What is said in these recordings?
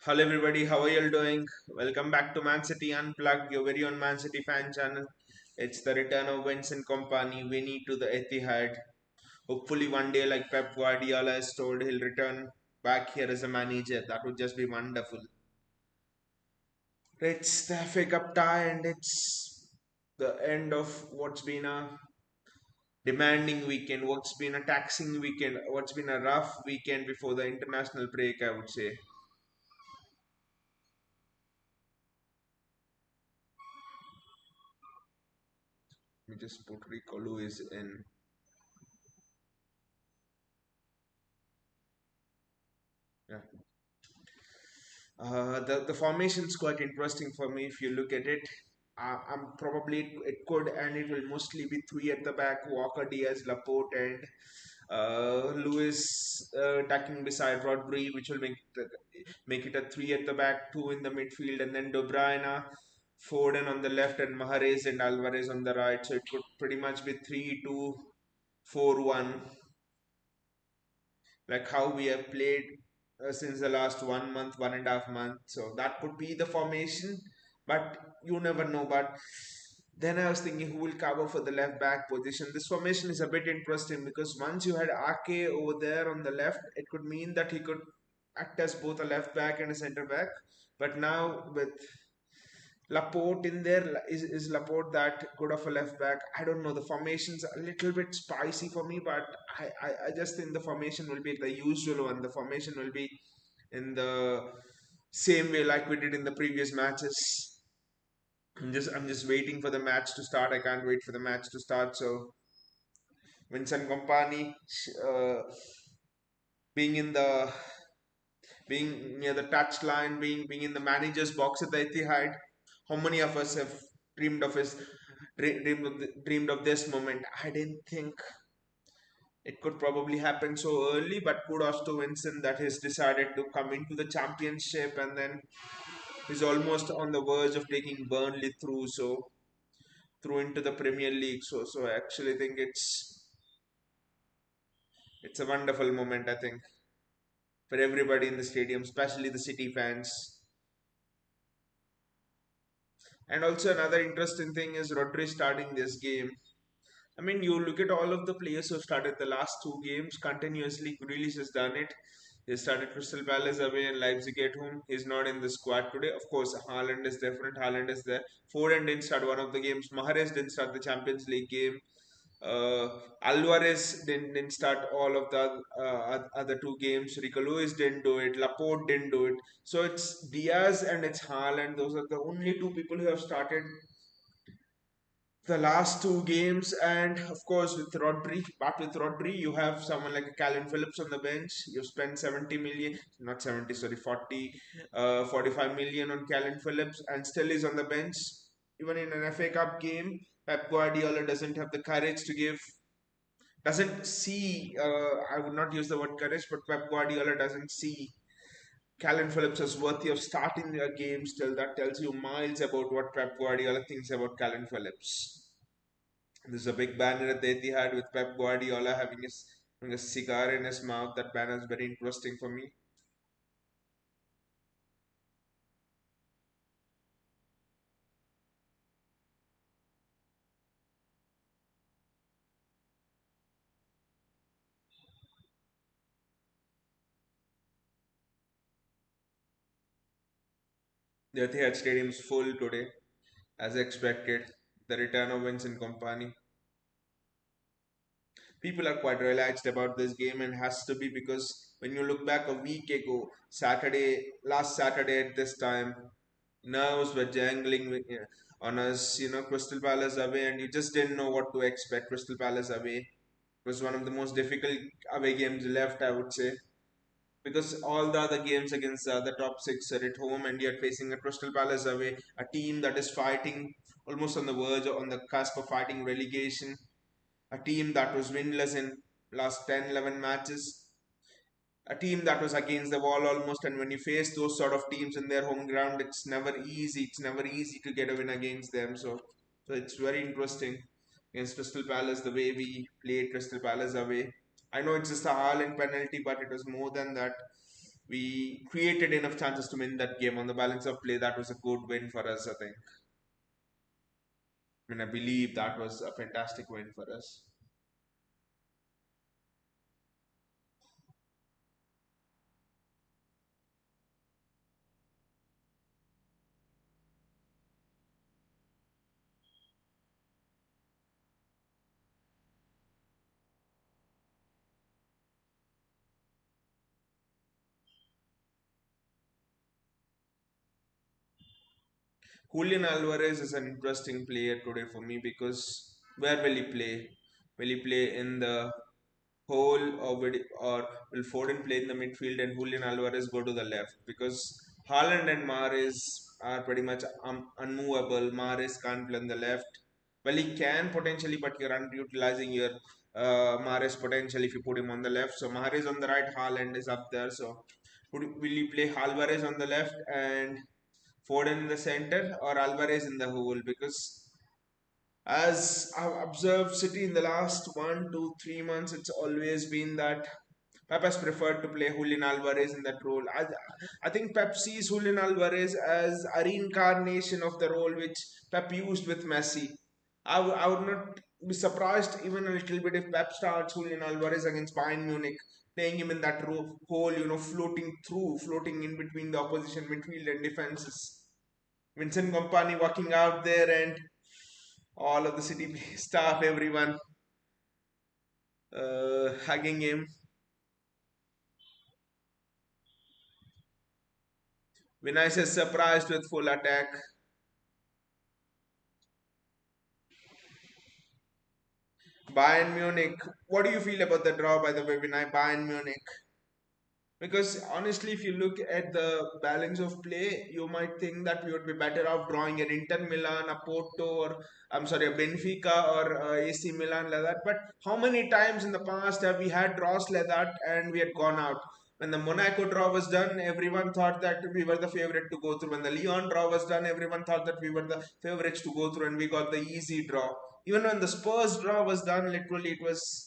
Hello everybody, how are you all doing? Welcome back to Man City Unplugged, your very own Man City fan channel. It's the return of Vincent Kompany, Winnie to the Etihad. Hopefully one day, like Pep Guardiola has told, he'll return back here as a manager. That would just be wonderful. It's the FA Cup tie and it's the end of what's been a demanding weekend, what's been a taxing weekend, what's been a rough weekend before the international break, I would say. Let me just put Rico Lewis in. Yeah. The formation's quite interesting for me if you look at it. I'm probably it could and it will mostly be three at the back: Walker, Diaz, Laporte, and Lewis attacking beside Rodri, which will make it a three at the back, two in the midfield, and then De Bruyne, Foden on the left, and Mahrez and Alvarez on the right. So it could pretty much be 3-2-4-1, like how we have played since the last 1 month, 1.5 months. So that could be the formation, but you never know. But then I was thinking who will cover for the left back position. This formation is a bit interesting because once you had Ake over there on the left, it could mean that he could act as both a left back and a centre back. But now with Laporte in there, is Laporte that good of a left back? I don't know. The formation's a little bit spicy for me, but I just think the formation will be the usual one. The formation will be in the same way like we did in the previous matches. I'm just waiting for the match to start. I can't wait for the match to start. So Vincent Kompany uh, being in the being near the touch line, being in the manager's box at the Etihad. How many of us have dreamed of this moment? I didn't think it could probably happen so early, but kudos to Vincent that he's decided to come into the championship and then he's almost on the verge of taking Burnley through into the Premier League. So I actually think it's a wonderful moment. I think for everybody in the stadium, especially the City fans. And also another interesting thing is Rodri starting this game. I mean, you look at all of the players who started the last two games continuously. Grealish has done it. He started Crystal Palace away and Leipzig at home. He's not in the squad today. Of course, Haaland is different. Haaland is there. Foden didn't start one of the games. Mahrez didn't start the Champions League game. Uh, Alvarez didn't start all of the other two games. Rico Lewis didn't do it. Laporte didn't do it. So it's Diaz and it's Haaland. Those are the only two people who have started the last two games. And of course with Rodri, you have someone like a Calvin Phillips on the bench. You spend 70 million, not 70, sorry, 40, 45 million on Calvin Phillips, and still is on the bench. Even in an FA Cup game, Pep Guardiola doesn't have the courage to give, doesn't see. I would not use the word courage, but Pep Guardiola doesn't see Calvin Phillips as worthy of starting their game still. That tells you miles about what Pep Guardiola thinks about Calvin Phillips. There's a big banner at the Etihad with Pep Guardiola having a cigar in his mouth. That banner is very interesting for me. The Etihad Stadium is full today, as expected. The return of Vincent Kompany. People are quite relaxed about this game, and has to be because when you look back a week ago, last Saturday at this time, nerves were jangling on us. Crystal Palace away, and you just didn't know what to expect. Crystal Palace away was one of the most difficult away games left, I would say, because all the other games against the top six are at home, and you're facing a Crystal Palace away, a team that is fighting almost on the verge, on the cusp of fighting relegation, a team that was winless in last 10, 11 matches, a team that was against the wall almost. And when you face those sort of teams in their home ground, it's never easy to get a win against them. So it's very interesting against Crystal Palace the way we played Crystal Palace away. I know it's just a Haaland penalty, but it was more than that. We created enough chances to win that game on the balance of play. That was a good win for us, I think. I mean, I believe that was a fantastic win for us. Julian Alvarez is an interesting player today for me because where will he play? Will he play in the hole, or will Foden play in the midfield and Julian Alvarez go to the left? Because Haaland and Mahrez are pretty much unmovable. Mahrez can't play on the left. Well, he can potentially, but you're underutilizing your Mahrez potential if you put him on the left. So Mahrez on the right, Haaland is up there. So will you play Alvarez on the left and Foden in the center, or Alvarez in the hole? Because as I've observed City in the last 1 to 3 months, it's always been that Pep has preferred to play Julian Alvarez in that role. I think Pep sees Julian Alvarez as a reincarnation of the role which Pep used with Messi. I would not be surprised even a little bit if Pep starts Julian Alvarez against Bayern Munich, playing him in that hole, floating in between the opposition midfield and defenses. Vincent Kompany walking out there and all of the City staff, everyone hugging him. Vinicius surprised with full attack. Bayern Munich. What do you feel about the draw, by the way, Vinay? Bayern Munich. Because honestly, if you look at the balance of play, you might think that we would be better off drawing an Inter Milan, a Porto, or I'm sorry, a Benfica or AC Milan like that. But how many times in the past have we had draws like that and we had gone out? When the Monaco draw was done, everyone thought that we were the favorite to go through. When the Lyon draw was done, everyone thought that we were the favorites to go through, and we got the easy draw. Even when the Spurs draw was done, literally it was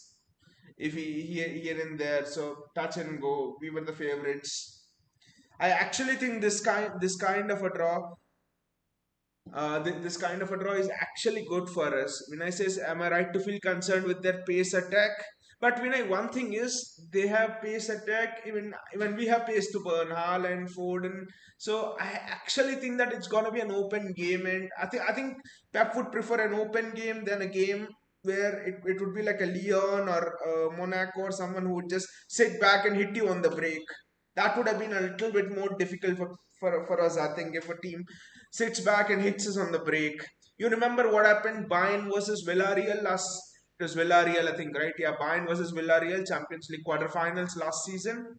if he here and there. So touch and go. We were the favorites. I actually think this kind of a draw this kind of a draw is actually good for us. Vinay says, "Am I right to feel concerned with their pace attack?" But Vinay, one thing is they have pace attack. Even we have pace to burn, Haaland, Foden. So I actually think that it's gonna be an open game, and I think Pep would prefer an open game than a game where it would be like a Lyon or Monaco or someone who would just sit back and hit you on the break. That would have been a little bit more difficult for us, I think, if a team sits back and hits us on the break. You remember what happened Bayern versus Villarreal last? It was Villarreal, I think, right? Yeah, Bayern versus Villarreal Champions League quarterfinals last season.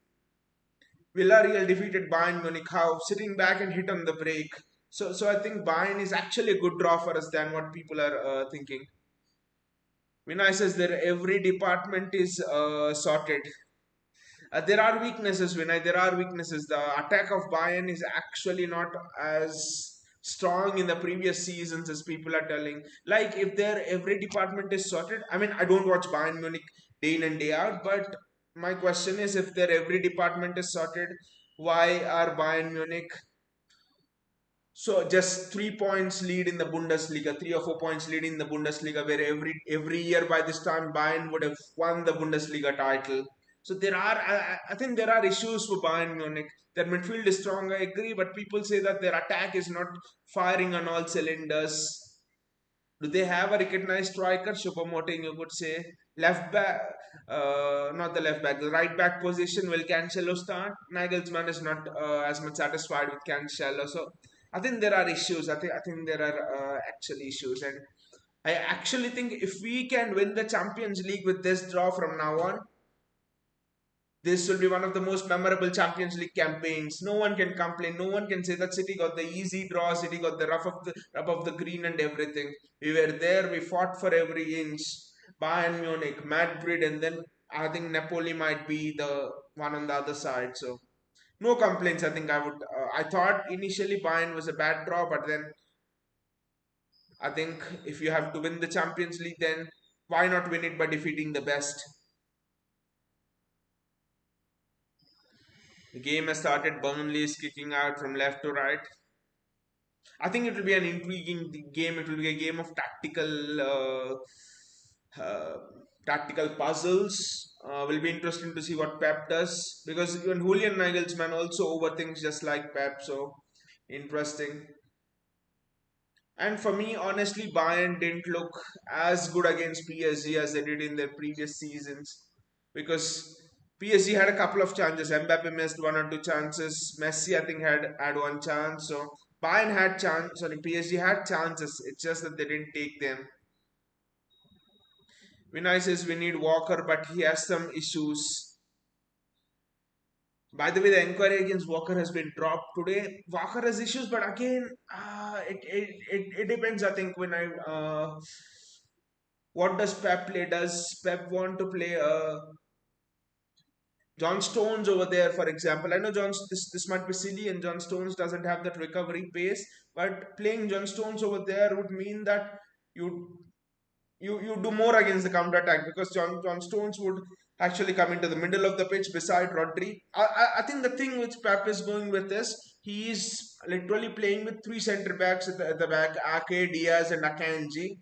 Villarreal defeated Bayern Munich. How sitting back and hit on the break. So I think Bayern is actually a good draw for us than what people are thinking. Vinay says that every department is sorted. There are weaknesses, Vinay. There are weaknesses. The attack of Bayern is actually not as strong in the previous seasons as people are telling. Like if their every department is sorted. I mean, I don't watch Bayern Munich day in and day out, but my question is, if their every department is sorted, why are Bayern Munich so just 3 points lead in the Bundesliga, 3 or 4 points lead in the Bundesliga, where every year by this time Bayern would have won the Bundesliga title. So I think there are issues for Bayern Munich. Their midfield is strong, I agree, but people say that their attack is not firing on all cylinders. Do they have a recognized striker? Choupo-Moting, you could say. Left back, not the left back, the right back position. Will Cancelo start? Nagelsmann is not as much satisfied with Cancelo. So I think there are issues. I think there are actual issues. And I actually think if we can win the Champions League with this draw from now on, this will be one of the most memorable Champions League campaigns. No one can complain. No one can say that City got the easy draw. City got the rough of the green and everything. We were there. We fought for every inch. Bayern Munich, Madrid, and then I think Napoli might be the one on the other side. So no complaints. I think I would. I thought initially Bayern was a bad draw, but then I think if you have to win the Champions League, then why not win it by defeating the best? The game has started. Burnley is kicking out from left to right. I think it will be an intriguing game. It will be a game of uh, tactical puzzles. Will be interesting to see what Pep does because even Julian Nagelsmann also overthinks just like Pep. So interesting. And for me, honestly, Bayern didn't look as good against PSG as they did in their previous seasons because PSG had a couple of chances. Mbappe missed one or two chances. Messi, I think, had one chance. So Bayern had chance. Sorry, PSG had chances. It's just that they didn't take them. Vinay says we need Walker, but he has some issues. By the way, the inquiry against Walker has been dropped today. Walker has issues, but again, it depends. I think when I what does Pep play? Does Pep want to play John Stones over there, for example? I know this might be silly, and John Stones doesn't have that recovery pace, but playing John Stones over there would mean that you you do more against the counter attack because John Stones would actually come into the middle of the pitch beside Rodri. I think the thing which Pep is going with is he is literally playing with three centre backs at the back, Ake, Diaz, and Akanji.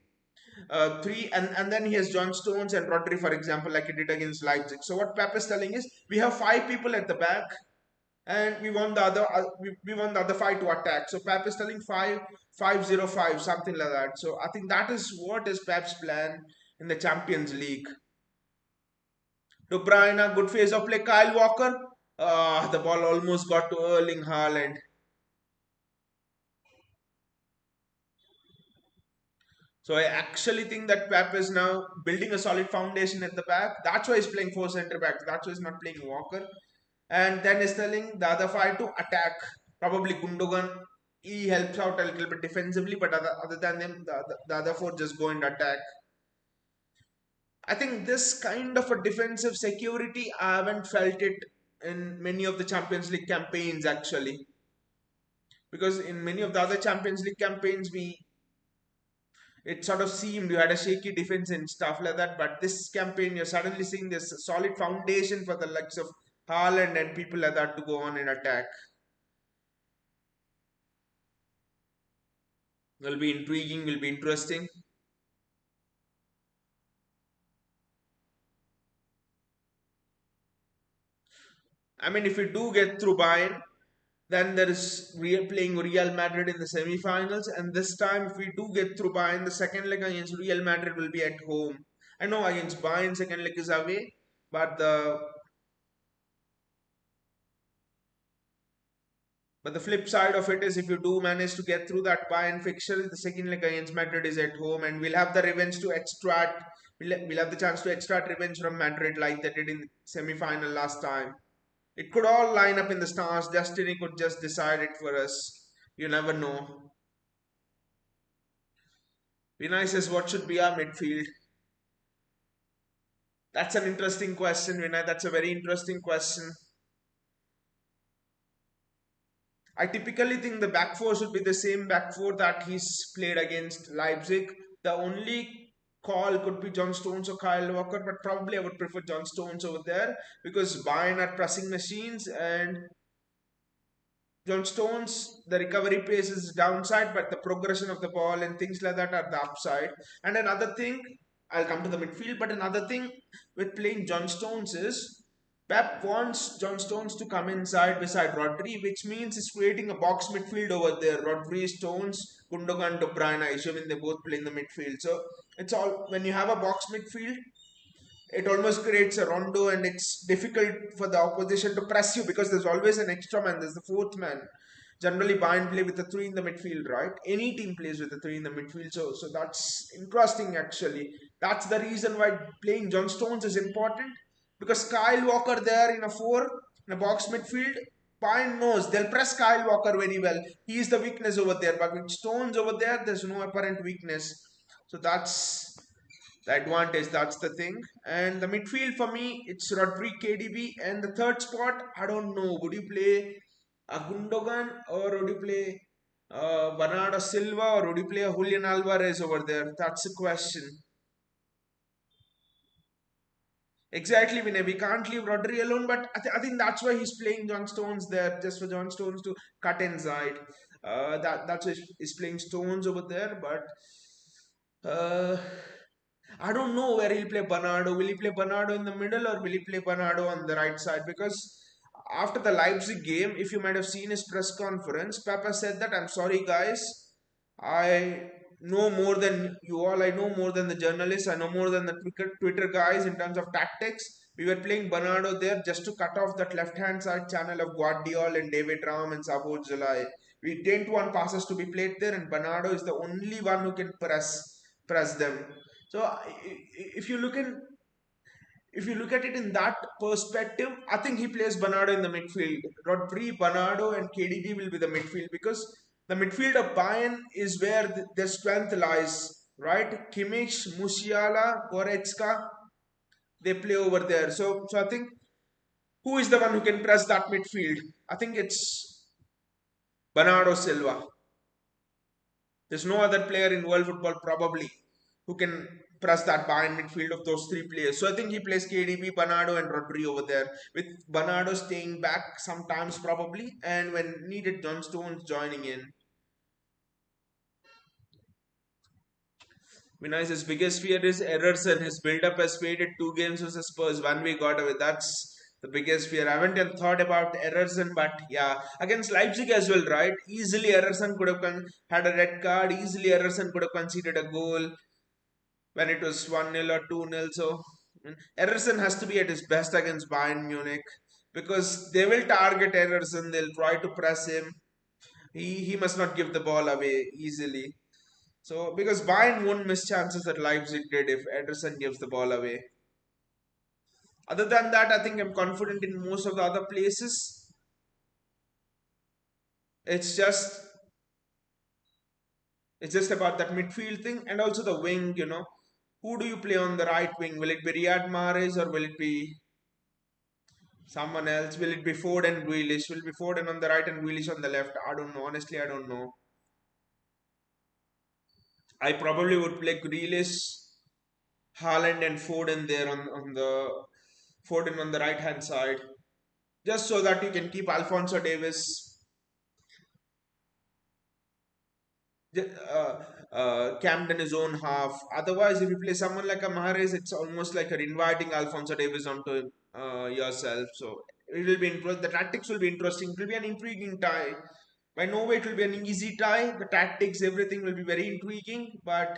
Three and then he has John Stones and Rodri, for example, like he did against Leipzig. So what Pep is telling is we have five people at the back and we want the other five to attack. So Pep is telling 5-5-0-5, something like that. So I think that is what is Pep's plan in the Champions League. De Bruyne, good phase of play. Kyle Walker, the ball almost got to Erling Haaland. So I actually think that Pep is now building a solid foundation at the back. That's why he's playing four centre backs. That's why he's not playing Walker. And then he's telling the other five to attack. Probably Gundogan. He helps out a little bit defensively, but other than him, the other four just go and attack. I think this kind of a defensive security, I haven't felt it in many of the Champions League campaigns actually. Because in many of the other Champions League campaigns, it sort of seemed you had a shaky defense and stuff like that. But this campaign, you're suddenly seeing this solid foundation for the likes of Haaland and people like that to go on and attack. Will be intriguing, will be interesting. I mean, if we do get through Bayern, then there is playing Real Madrid in the semi-finals, and this time, if we do get through Bayern, the second leg against Real Madrid will be at home. I know against Bayern, second leg is away, but the flip side of it is if you do manage to get through that Bayern fixture, the second leg against Madrid is at home, and we'll have the revenge to extract. We'll have the chance to extract revenge from Madrid like they did in the semi-final last time. It could all line up in the stars. Destiny could just decide it for us. You never know. Vinay says, what should be our midfield? That's an interesting question, Vinay. That's a very interesting question. I typically think the back four should be the same back four that he's played against Leipzig. The only call could be John Stones or Kyle Walker, but probably I would prefer John Stones over there because Bayern are pressing machines and John Stones, the recovery pace is downside, but the progression of the ball and things like that are the upside. And another thing, I'll come to the midfield, but another thing with playing John Stones is Pep wants John Stones to come inside beside Rodri, which means he's creating a box midfield over there. Rodri, Stones, Gundogan, De Bruyne, assuming they both play in the midfield. So it's all when you have a box midfield, it almost creates a rondo and it's difficult for the opposition to press you because there's always an extra man, there's the fourth man. Generally Bayern play with the three in the midfield, right? Any team plays with the three in the midfield, so that's interesting actually. That's the reason why playing John Stones is important because Kyle Walker there in a four in a box midfield, Bayern knows they'll press Kyle Walker very well. He's the weakness over there, but with Stones over there there's no apparent weakness. So that's the advantage. That's the thing. And the midfield for me, it's Rodri, KDB, and the third spot, I don't know. Would you play a Gundogan or would you play Bernardo Silva or would you play a Julian Alvarez over there? That's the question. Exactly, Vinay. We can't leave Rodri alone, but I think that's why he's playing John Stones there, just for John Stones to cut inside. That's why he's playing Stones over there, but uh, I don't know where he'll play Bernardo. Will he play Bernardo in the middle or will he play Bernardo on the right side? Because after the Leipzig game, if you might have seen his press conference, Papa said that, I'm sorry, guys. I know more than you all. I know more than the journalists. I know more than the Twitter guys in terms of tactics. We were playing Bernardo there just to cut off that left hand side channel of Guardiola and David Raum and Sabo Jalai. We didn't want passes to be played there, and Bernardo is the only one who can press them. So if you look in if you look at it in that perspective, I think he plays Bernardo in the midfield. Rodri, Bernardo, and KDB will be the midfield because the midfield of Bayern is where their strength lies, right? Kimmich, Musiala, Goretzka, they play over there. So I think who is the one who can press that midfield? I think it's Bernardo Silva. There's no other player in world football probably who can press that Bayern midfield of those three players. So I think he plays KDB, Bernardo, and Rodri over there, with Bernardo staying back sometimes probably, and when needed, John Stones joining in. Vinay's biggest fear is errors, and his build-up has faded 2 games versus Spurs. One we got away. That's the biggest fear. I haven't even thought about Ederson, but yeah, against Leipzig as well, right? Easily Ederson could have had a red card. Easily Ederson could have conceded a goal when it was 1-0 or 2-0. So Ederson has to be at his best against Bayern Munich because they will target Ederson. They'll try to press him. He must not give the ball away easily. So because Bayern won't miss chances that Leipzig did if Ederson gives the ball away. Other than that, I think I'm confident in most of the other places. It's just it's just about that midfield thing and also the wing. Who do you play on the right wing? Will it be Riyad Mahrez or will it be someone else? Will it be Ford and Grealish? Will it be Ford and on the right and Grealish on the left? I don't know. Honestly, I don't know. I probably would play Grealish, Haaland, and Foden there on the Foden on the right hand side, just so that you can keep Alfonso Davis camped in his own half. Otherwise, if you play someone like a Mahrez, it's almost like you're inviting Alfonso Davis onto yourself. So it will be interesting. The tactics will be interesting. It will be an intriguing tie. By no way it will be an easy tie. The tactics, everything will be very intriguing. But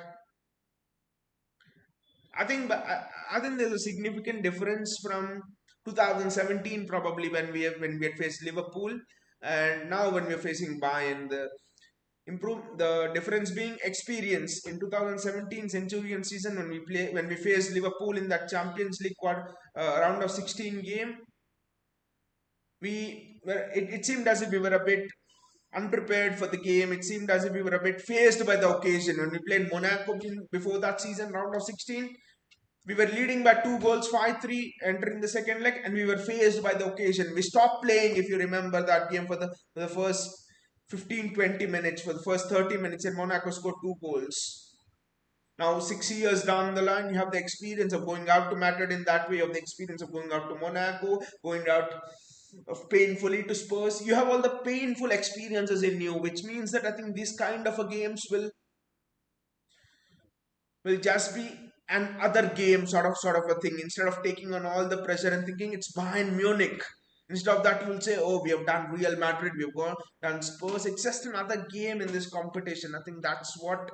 I think there's a significant difference from 2017 probably when we had faced Liverpool and now when we're facing Bayern. The difference being experience in 2017 Centurion season when we faced Liverpool in that Champions League round of 16 game. It seemed as if we were a bit unprepared for the game. It seemed as if we were a bit phased by the occasion when we played Monaco before that season round of 16. We were leading by 2 goals, 5-3, entering the second leg, and we were phased by the occasion. We stopped playing, if you remember that game, for the first 15 20 minutes. For the first 30 minutes, and Monaco scored 2 goals. Now, 6 years down the line, you have the experience of going out to Madrid in that way, you have the experience of going out to Monaco, going out of painfully to Spurs. You have all the painful experiences in you, which means that I think these kind of a games will just be an other game sort of a thing. Instead of taking on all the pressure and thinking it's Bayern Munich, instead of that you'll say, oh, we have done Real Madrid, we have done Spurs. It's just another game in this competition. I think that's what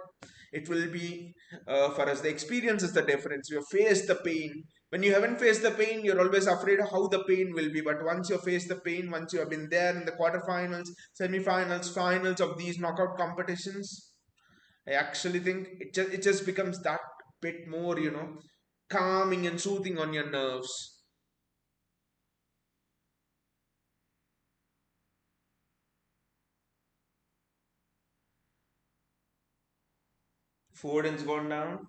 it will be for us. The experience is the difference. You have faced the pain. When you haven't faced the pain, you're always afraid of how the pain will be. But once you face the pain, once you have been there in the quarterfinals, semi-finals, finals of these knockout competitions, I actually think it just becomes that bit more, calming and soothing on your nerves. Foden's gone down.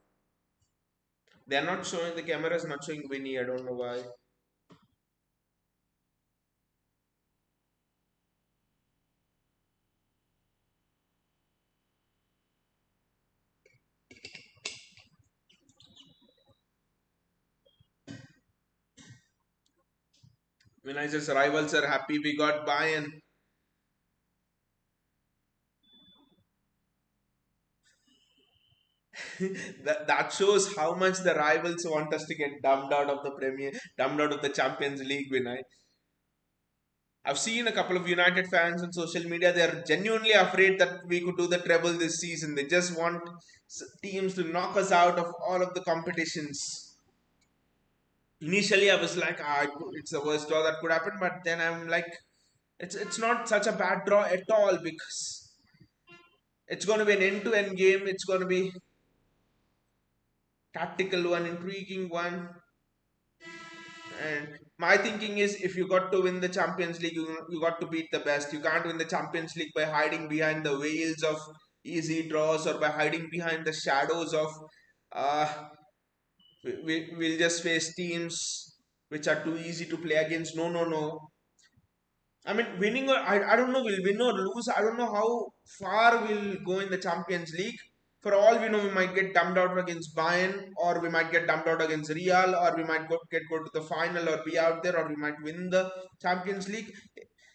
They are not showing the camera is not showing Winnie. I don't know why. Vinicius' rivals are happy we got Bayern. That shows how much the rivals want us to get dumped out of the Premier, dumped out of the Champions League, Vinay. I've seen a couple of United fans on social media. They're genuinely afraid that we could do the treble this season. They just want teams to knock us out of all of the competitions. Initially, I was like, it's the worst draw that could happen. But then I'm like, it's not such a bad draw at all because it's going to be an end-to-end game. It's going to be tactical one, intriguing one. And my thinking is, if you got to win the Champions League, you got to beat the best. You can't win the Champions League by hiding behind the veils of easy draws or by hiding behind the shadows of uh, we'll just face teams which are too easy to play against. No, no, no. I mean, winning or I don't know, we'll win or lose. I don't know how far we'll go in the Champions League. For all we know, we might get dumped out against Bayern, or we might get dumped out against Real, or we might go to the final or be out there, or we might win the Champions League.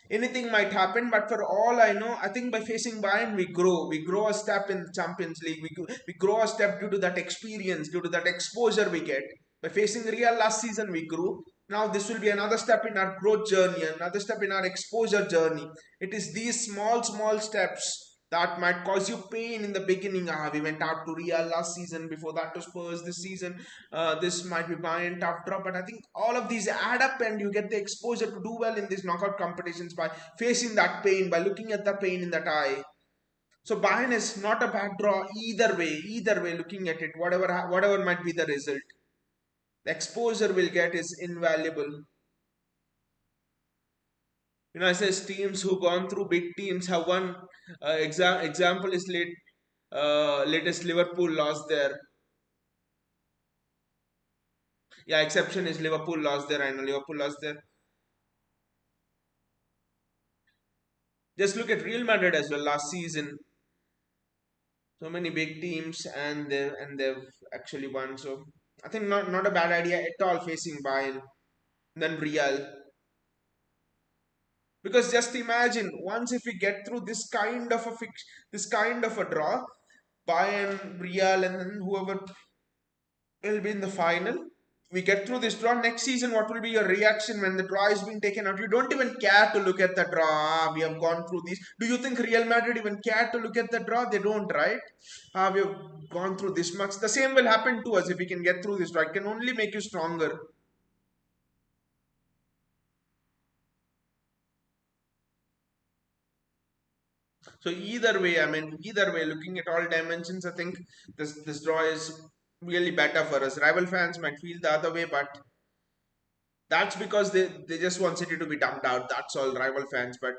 Anything might happen, but for all I know, I think by facing Bayern, we grow. We grow a step in the Champions League. We grow a step due to that experience, due to that exposure we get. By facing Real last season, we grew. Now this will be another step in our growth journey, another step in our exposure journey. It is these small steps that might cause you pain in the beginning. We went out to Real last season, before that to Spurs this season. This might be Bayern tough draw, but I think all of these add up and you get the exposure to do well in these knockout competitions by facing that pain, by looking at the pain in that eye. So Bayern is not a bad draw either way, looking at it, whatever might be the result. The exposure we'll get is invaluable. I says teams who gone through big teams have won. Example is latest Liverpool lost there. Yeah, exception is Liverpool lost there. I know Liverpool lost there. Just look at Real Madrid as well last season. So many big teams and they've actually won. So I think not a bad idea at all facing Bayern then Real. Because just imagine once if we get through this kind of a draw, Bayern, Real, and then whoever will be in the final. We get through this draw next season. What will be your reaction when the draw is being taken out? You don't even care to look at the draw. We have gone through this. Do you think Real Madrid even care to look at the draw? They don't, right? We have gone through this much. The same will happen to us if we can get through this draw. It can only make you stronger. So either way, looking at all dimensions, I think this draw is really better for us. Rival fans might feel the other way, but that's because they just want City to be dumped out. That's all, rival fans. But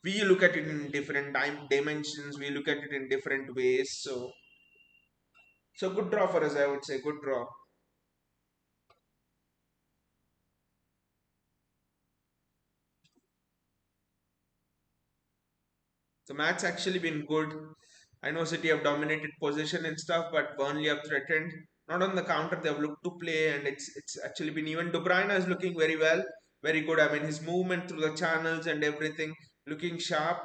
we look at it in different time dimensions. We look at it in different ways. So good draw for us, I would say. Good draw. The match actually been good. I know City have dominated possession and stuff, but Burnley have threatened. Not on the counter, they have looked to play, and it's actually been even. De Bruyne is looking very well, very good. I mean, his movement through the channels and everything looking sharp.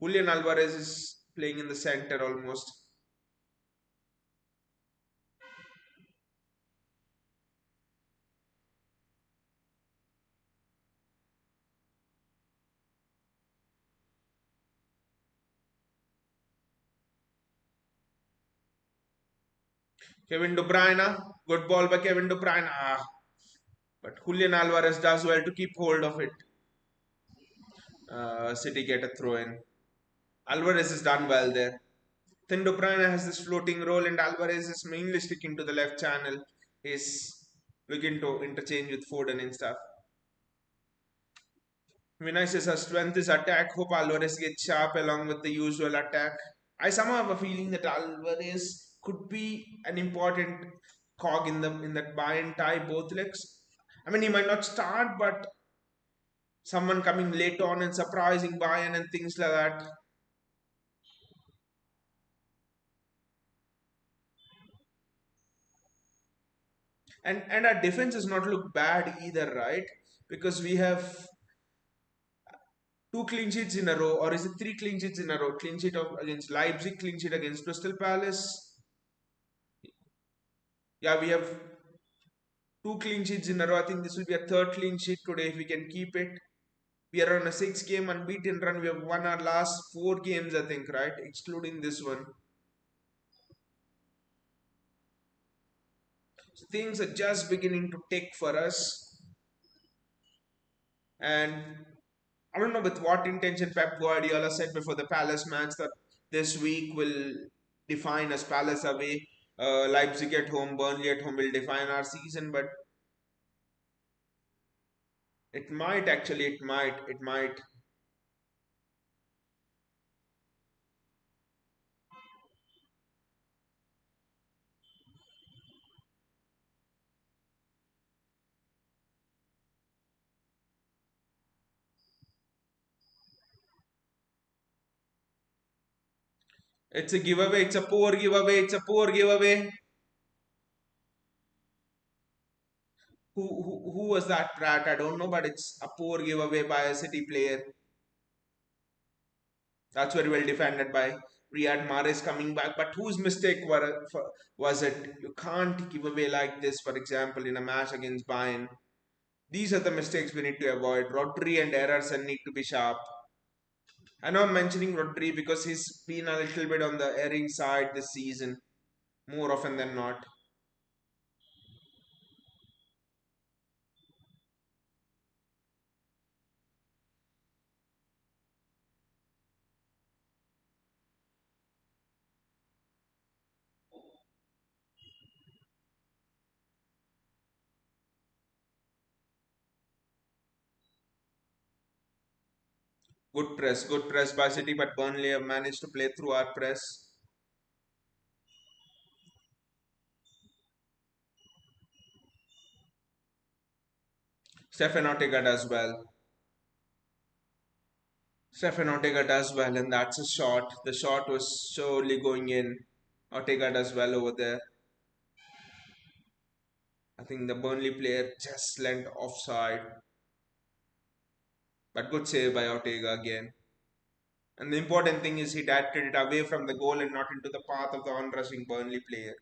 Julian Alvarez is playing in the center almost. Kevin De Bruyne, good ball by Kevin De Bruyne. But Julian Alvarez does well to keep hold of it. City get a throw in. Alvarez has done well there. Then De Bruyne has this floating role, and Alvarez is mainly sticking to the left channel. He's looking to interchange with Foden and stuff. Vinicius' strength is attack. Hope Alvarez gets sharp along with the usual attack. I somehow have a feeling that Alvarez could be an important cog in that Bayern tie both legs. I mean, he might not start, but someone coming late on and surprising Bayern and things like that. And our defense does not look bad either, right? Because we have two clean sheets in a row, or is it three clean sheets in a row? Clean sheet against Leipzig, clean sheet against Crystal Palace. Yeah, we have two clean sheets in a row. I think this will be a third clean sheet today if we can keep it. We are on a 6 game unbeaten run. We have won our last 4 games, I think, right? Excluding this one. So things are just beginning to tick for us. And I don't know with what intention Pep Guardiola said before the Palace match that this week will define us. Palace away, Leipzig at home, Burnley at home will define our season. But it might actually, it might. It's a giveaway. It's a poor giveaway. It's a poor giveaway. Who was that Pratt? I don't know, but it's a poor giveaway by a City player. That's very well defended by Riyad Mahrez coming back. But whose mistake was it? You can't give away like this, for example, in a match against Bayern. These are the mistakes we need to avoid. Rodri and Ederson need to be sharp. I know I'm mentioning Rodri because he's been a little bit on the erring side this season, more often than not. Good press by City, but Burnley have managed to play through our press. Stefan Ortega does well. Stefan Ortega does well, and that's a shot. The shot was surely going in. Ortega does well over there. I think the Burnley player just lent offside, but good save by Ortega again. And the important thing is he directed it away from the goal and not into the path of the onrushing Burnley player.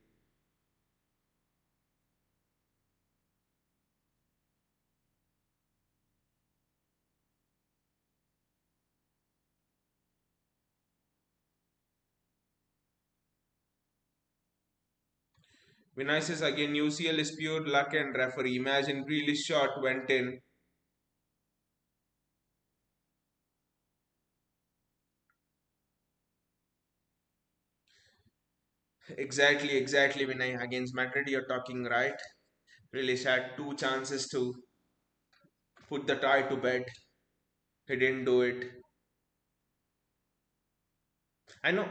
Vinicius again, UCL is pure luck and referee. Imagine Grealish shot went in. Exactly, Vinay. Against Madrid, you're talking right. Grealish had two chances to put the tie to bed. He didn't do it. I know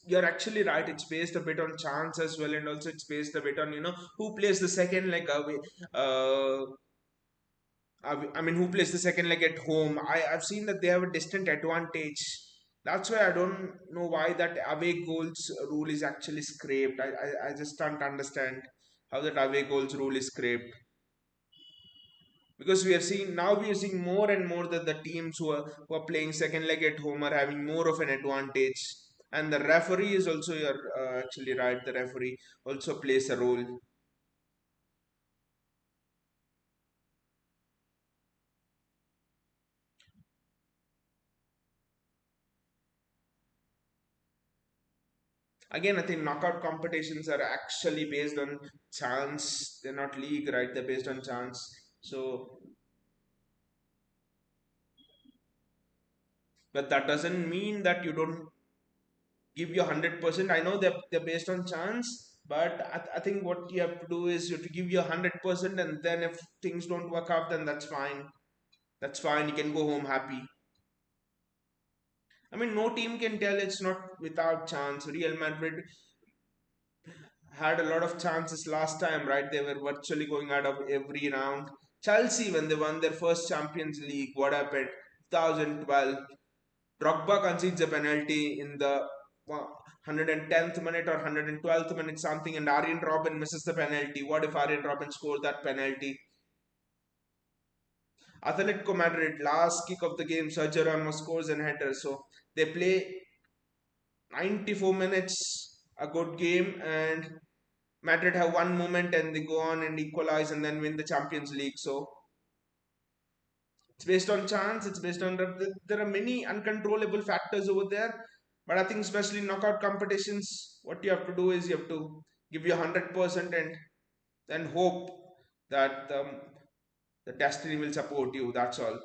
you're actually right. It's based a bit on chance as well, and also it's based a bit on who plays the second leg away. I mean, who plays the second leg at home? I've seen that they have a distant advantage. That's why I don't know why that away goals rule is actually scraped. I just can't understand how that away goals rule is scraped. Because we are seeing more and more that the teams who are playing second leg at home are having more of an advantage, and the referee is also, you're actually right, the referee also plays a role. Again, I think knockout competitions are actually based on chance. They're not league, right? They're based on chance. So but that doesn't mean that you don't give your 100%. I know they're based on chance, but I think what you have to do is you have to give your 100%, and then if things don't work out, then that's fine. That's fine. You can go home happy. I mean, no team can tell it's not without chance. Real Madrid had a lot of chances last time, right? They were virtually going out of every round. Chelsea, when they won their first Champions League, what happened? 2012. Drogba concedes a penalty in the 110th minute or 112th minute something, and Arjen Robben misses the penalty. What if Arjen Robben scored that penalty? Atletico Madrid, last kick of the game, Sergio Ramos scores and header. So they play 94 minutes, a good game, and Madrid have one moment and they go on and equalize and then win the Champions League. So it's based on chance. It's based on there are many uncontrollable factors over there. But I think especially knockout competitions, what you have to do is you have to give your 100% and then hope that the destiny will support you. That's all.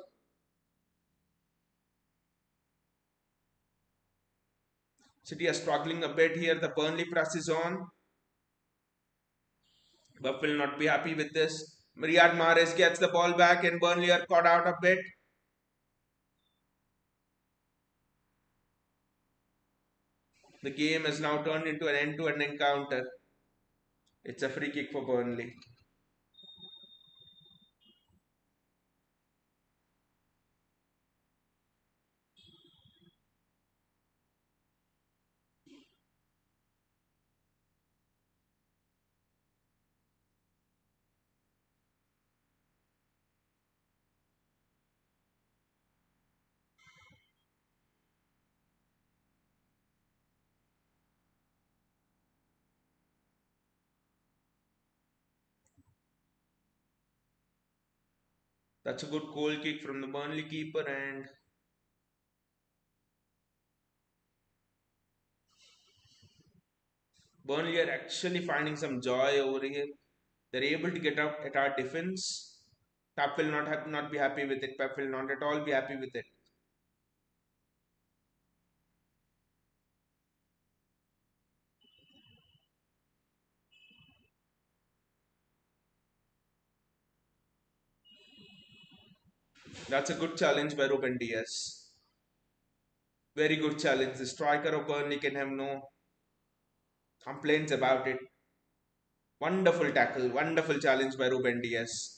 City are struggling a bit here. The Burnley press is on, but will not be happy with this. Riyad Mahrez gets the ball back and Burnley are caught out a bit. The game has now turned into an end-to-end encounter. It's a free kick for Burnley. That's a good goal kick from the Burnley keeper, and Burnley are actually finding some joy over here. They're able to get up at our defense. Pep will not be happy with it. Pep will not at all be happy with it. That's a good challenge by Ruben Diaz. Very good challenge. The striker of Burnley can have no complaints about it. Wonderful tackle, wonderful challenge by Ruben Diaz.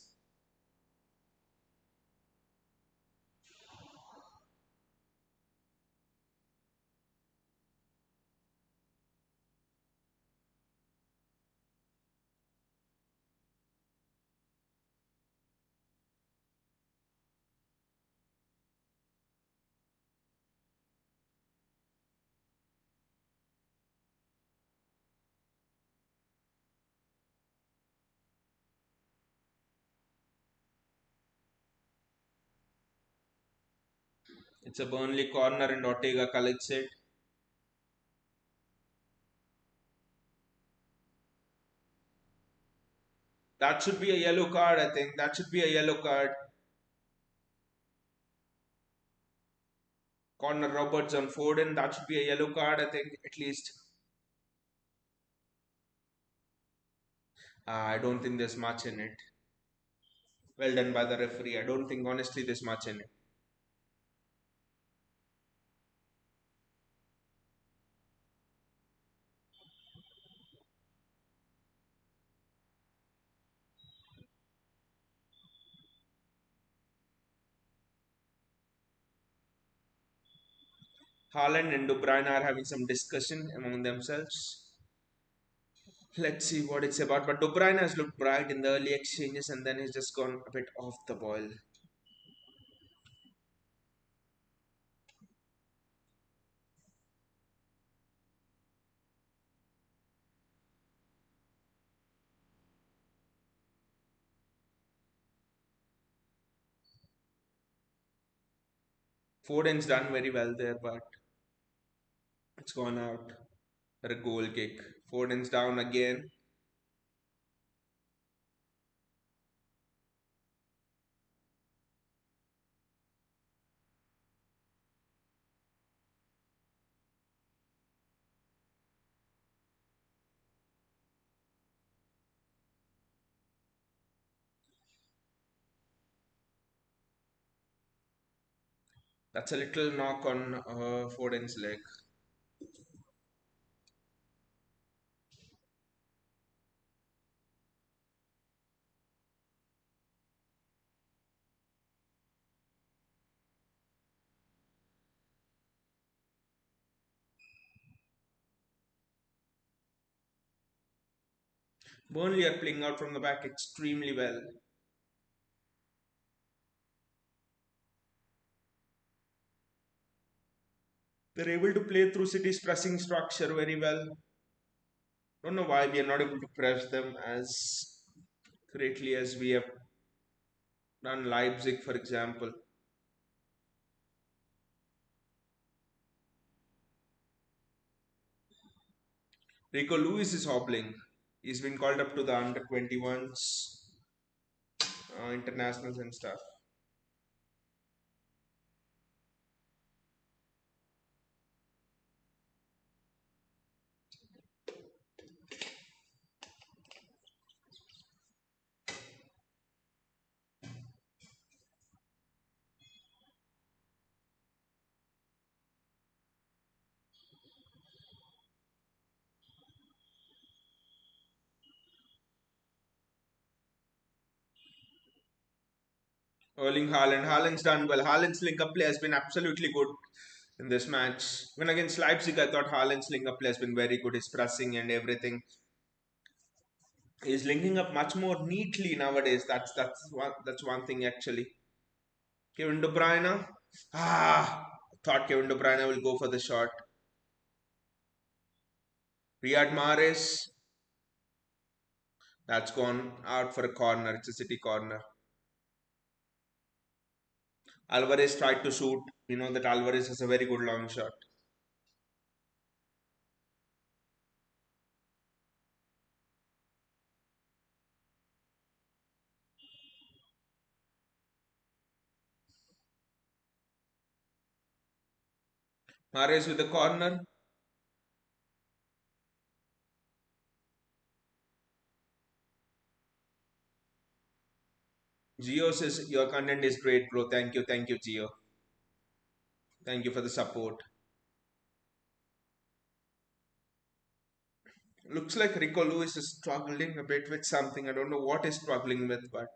It's a Burnley corner and Ortega collects it. That should be a yellow card, I think. That should be a yellow card. Corner Roberts on Foden. That should be a yellow card, I think, at least. I don't think there's much in it. Well done by the referee. I don't think, honestly, there's much in it. Haaland and De Bruyne are having some discussion among themselves. Let's see what it's about. But De Bruyne has looked bright in the early exchanges and then he's just gone a bit off the boil. Foden's done very well there, but it's gone out for a goal kick. Foden's down again. That's a little knock on Foden's leg. Burnley are playing out from the back extremely well. They're able to play through City's pressing structure very well. Don't know why we are not able to press them as greatly as we have done Leipzig, for example. Rico Lewis is hobbling. He's been called up to the under 21s, internationals and stuff. Erling Haaland. Haaland's done well. Haaland's link up play has been absolutely good in this match. When against Leipzig, I thought Haaland's link up play has been very good. His pressing and everything. He's linking up much more neatly nowadays. That's one thing actually. Kevin De Bruyne. Thought Kevin De Bruyne will go for the shot. Riyad Mahrez. That's gone out for a corner. It's a City corner. Alvarez tried to shoot. You know that Alvarez has a very good long shot. Mahrez with the corner. Gio says your content is great, bro. Thank you, Gio. Thank you for the support. Looks like Rico Lewis is struggling a bit with something. I don't know what he's struggling with, but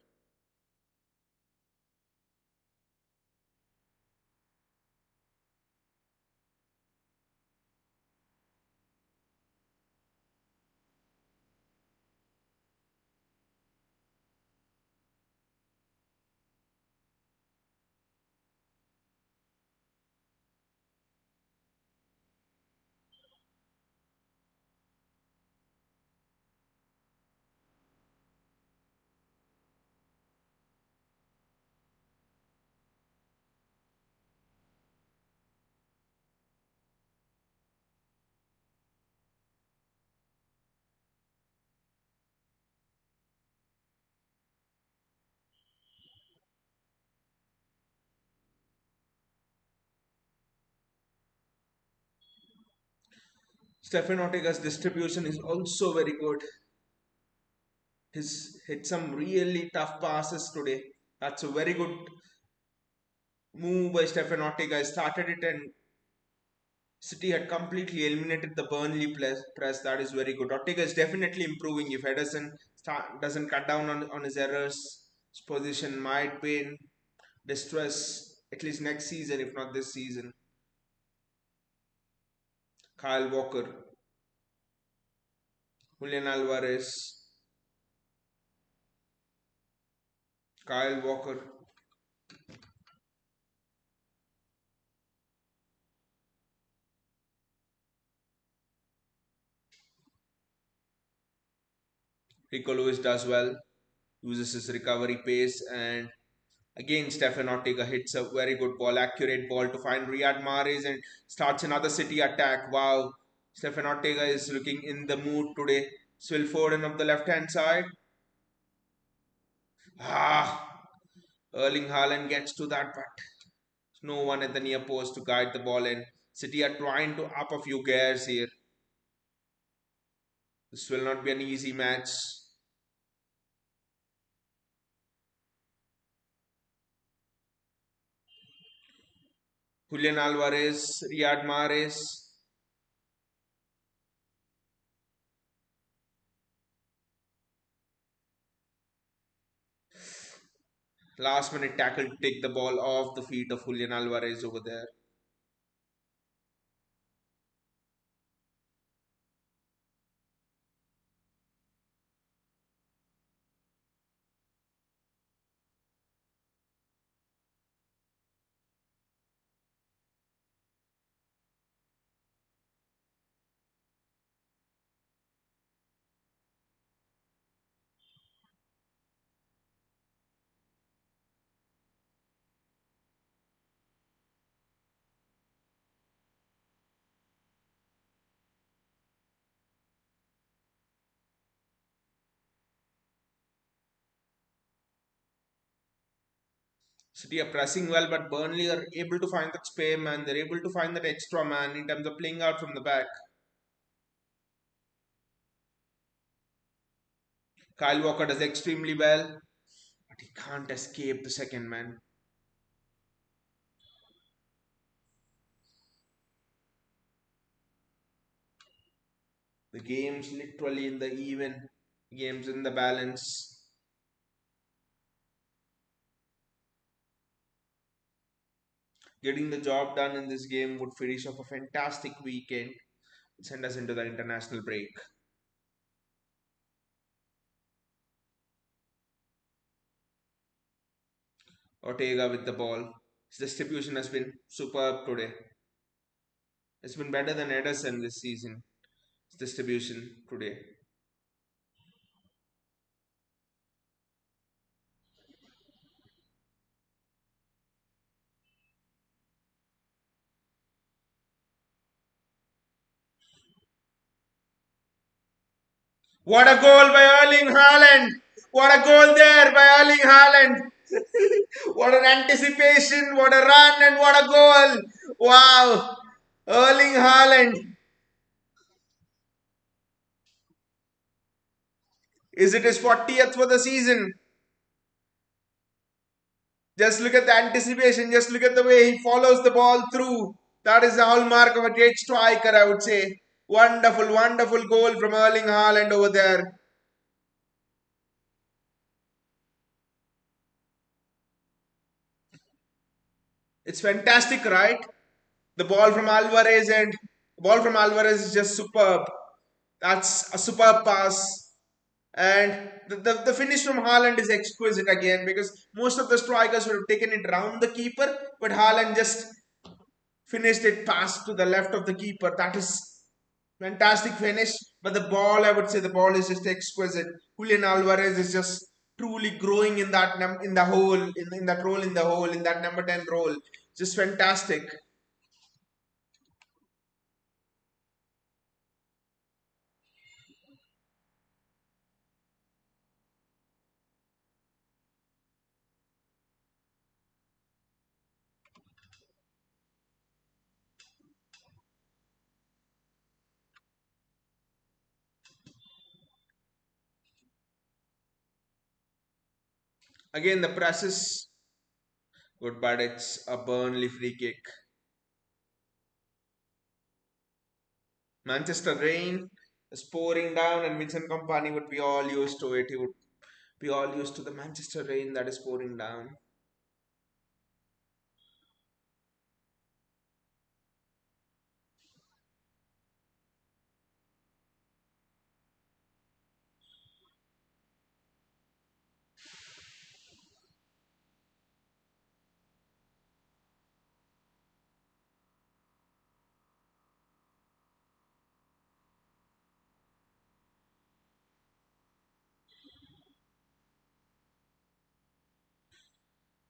Stefan Ortega's distribution is also very good. He's hit some really tough passes today. That's a very good move by Stefan Ortega. He started it and City had completely eliminated the Burnley press. That is very good. Ortega is definitely improving. If doesn't cut down on his errors, his position might be in distress at least next season, if not this season. Kyle Walker, Julian Alvarez, Kyle Walker, Rico Lewis does well, uses his recovery pace, and again Stefan Ortega hits a very good ball, accurate ball to find Riyad Mahrez and starts another City attack. Wow, Stefan Ortega is looking in the mood today. Phil Foden of the left hand side. Ah, Erling Haaland gets to that, but no one at the near post to guide the ball in. City are trying to up a few gears here. This will not be an easy match. Julian Alvarez, Riyad Mahrez. Last minute tackle to take the ball off the feet of Julian Alvarez over there. City are pressing well, but Burnley are able to find that spare man. They're able to find that extra man in terms of playing out from the back. Kyle Walker does extremely well, but he can't escape the second man. The game's literally in the even, game's in the balance. Getting the job done in this game would finish off a fantastic weekend and send us into the international break. Ortega with the ball. His distribution has been superb today. It's been better than Ederson this season. His distribution today. What a goal by Erling Haaland! What a goal there by Erling Haaland! What an anticipation, what a run, and what a goal! Wow! Erling Haaland. Is it his 40th for the season? Just look at the anticipation, just look at the way he follows the ball through. That is the hallmark of a great striker, I would say. Wonderful, wonderful goal from Erling Haaland over there. It's fantastic, right? The ball from Alvarez and the ball from Alvarez is just superb. That's a superb pass. And the finish from Haaland is exquisite again because most of the strikers would have taken it round the keeper, but Haaland just finished it past to the left of the keeper. That is fantastic finish. But the ball, I would say, the ball is just exquisite. Julian Alvarez is just truly growing in that in the hole, in that role in the hole, in that number 10 role. Just fantastic. Again, the press is good, but it's a Burnley free kick. Manchester rain is pouring down, and Vincent Kompany would be all used to it. He would be all used to the Manchester rain that is pouring down.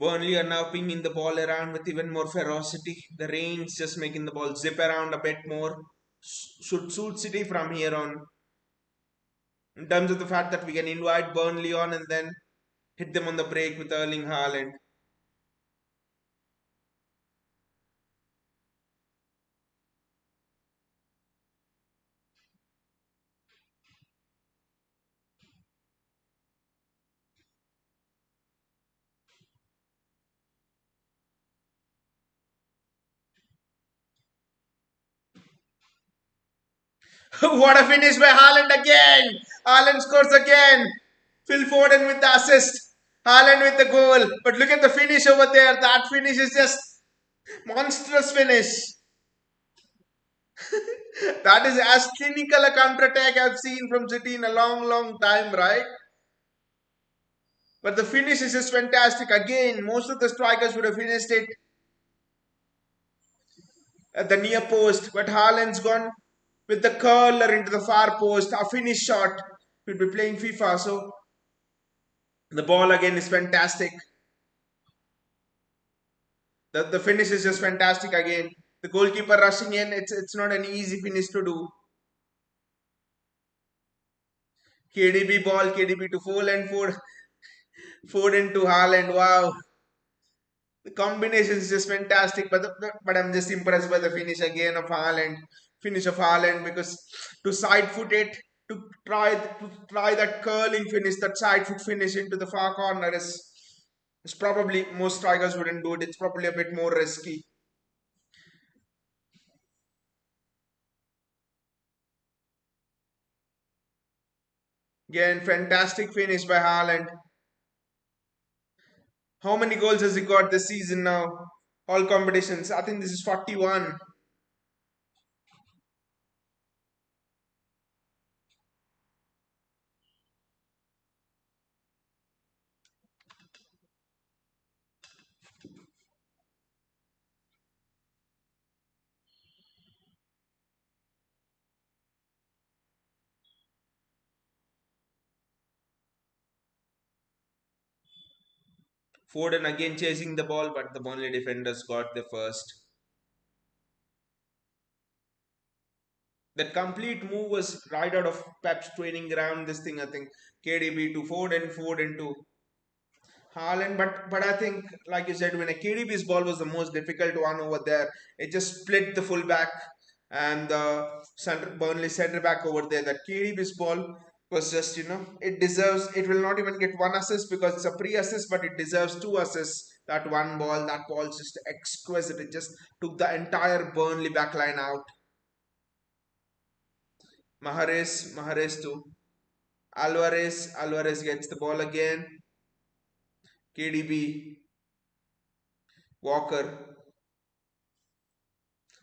Burnley are now pinging the ball around with even more ferocity. The rain's just making the ball zip around a bit more. Should suit City from here on. In terms of the fact that we can invite Burnley on and then hit them on the break with Erling Haaland. What a finish by Haaland again! Haaland scores again. Phil Foden with the assist. Haaland with the goal. But look at the finish over there. That finish is just monstrous finish. That is as clinical a counter attack I've seen from City in a long, long time, right? But the finish is just fantastic. Again, most of the strikers would have finished it at the near post, but Haaland's gone with the curler into the far post. A finish shot. We'll be playing FIFA, so the ball again is fantastic. The finish is just fantastic again. The goalkeeper rushing in, it's not an easy finish to do. KDB ball, KDB to Foden, Foden to Haaland. Wow. The combination is just fantastic, but I'm just impressed by the finish again of Haaland, because to side foot it, to try that curling finish, that side foot finish into the far corner is probably most strikers wouldn't do it. It's probably a bit more risky. Again, fantastic finish by Haaland. How many goals has he got this season now? All competitions. I think this is 41. Foden again chasing the ball, but the Burnley defenders got the first. That complete move was right out of Pep's training ground. This thing, I think, KDB to Foden, Foden to Haaland. But I think, like you said, when a KDB's ball was the most difficult one over there, it just split the fullback and the Burnley centre back over there. That KDB's ball was just, it deserves. It will not even get one assist because it's a pre-assist, but it deserves two assists. That ball's just exquisite. It just took the entire Burnley back line out. Mahrez too. Alvarez gets the ball again. KDB, Walker,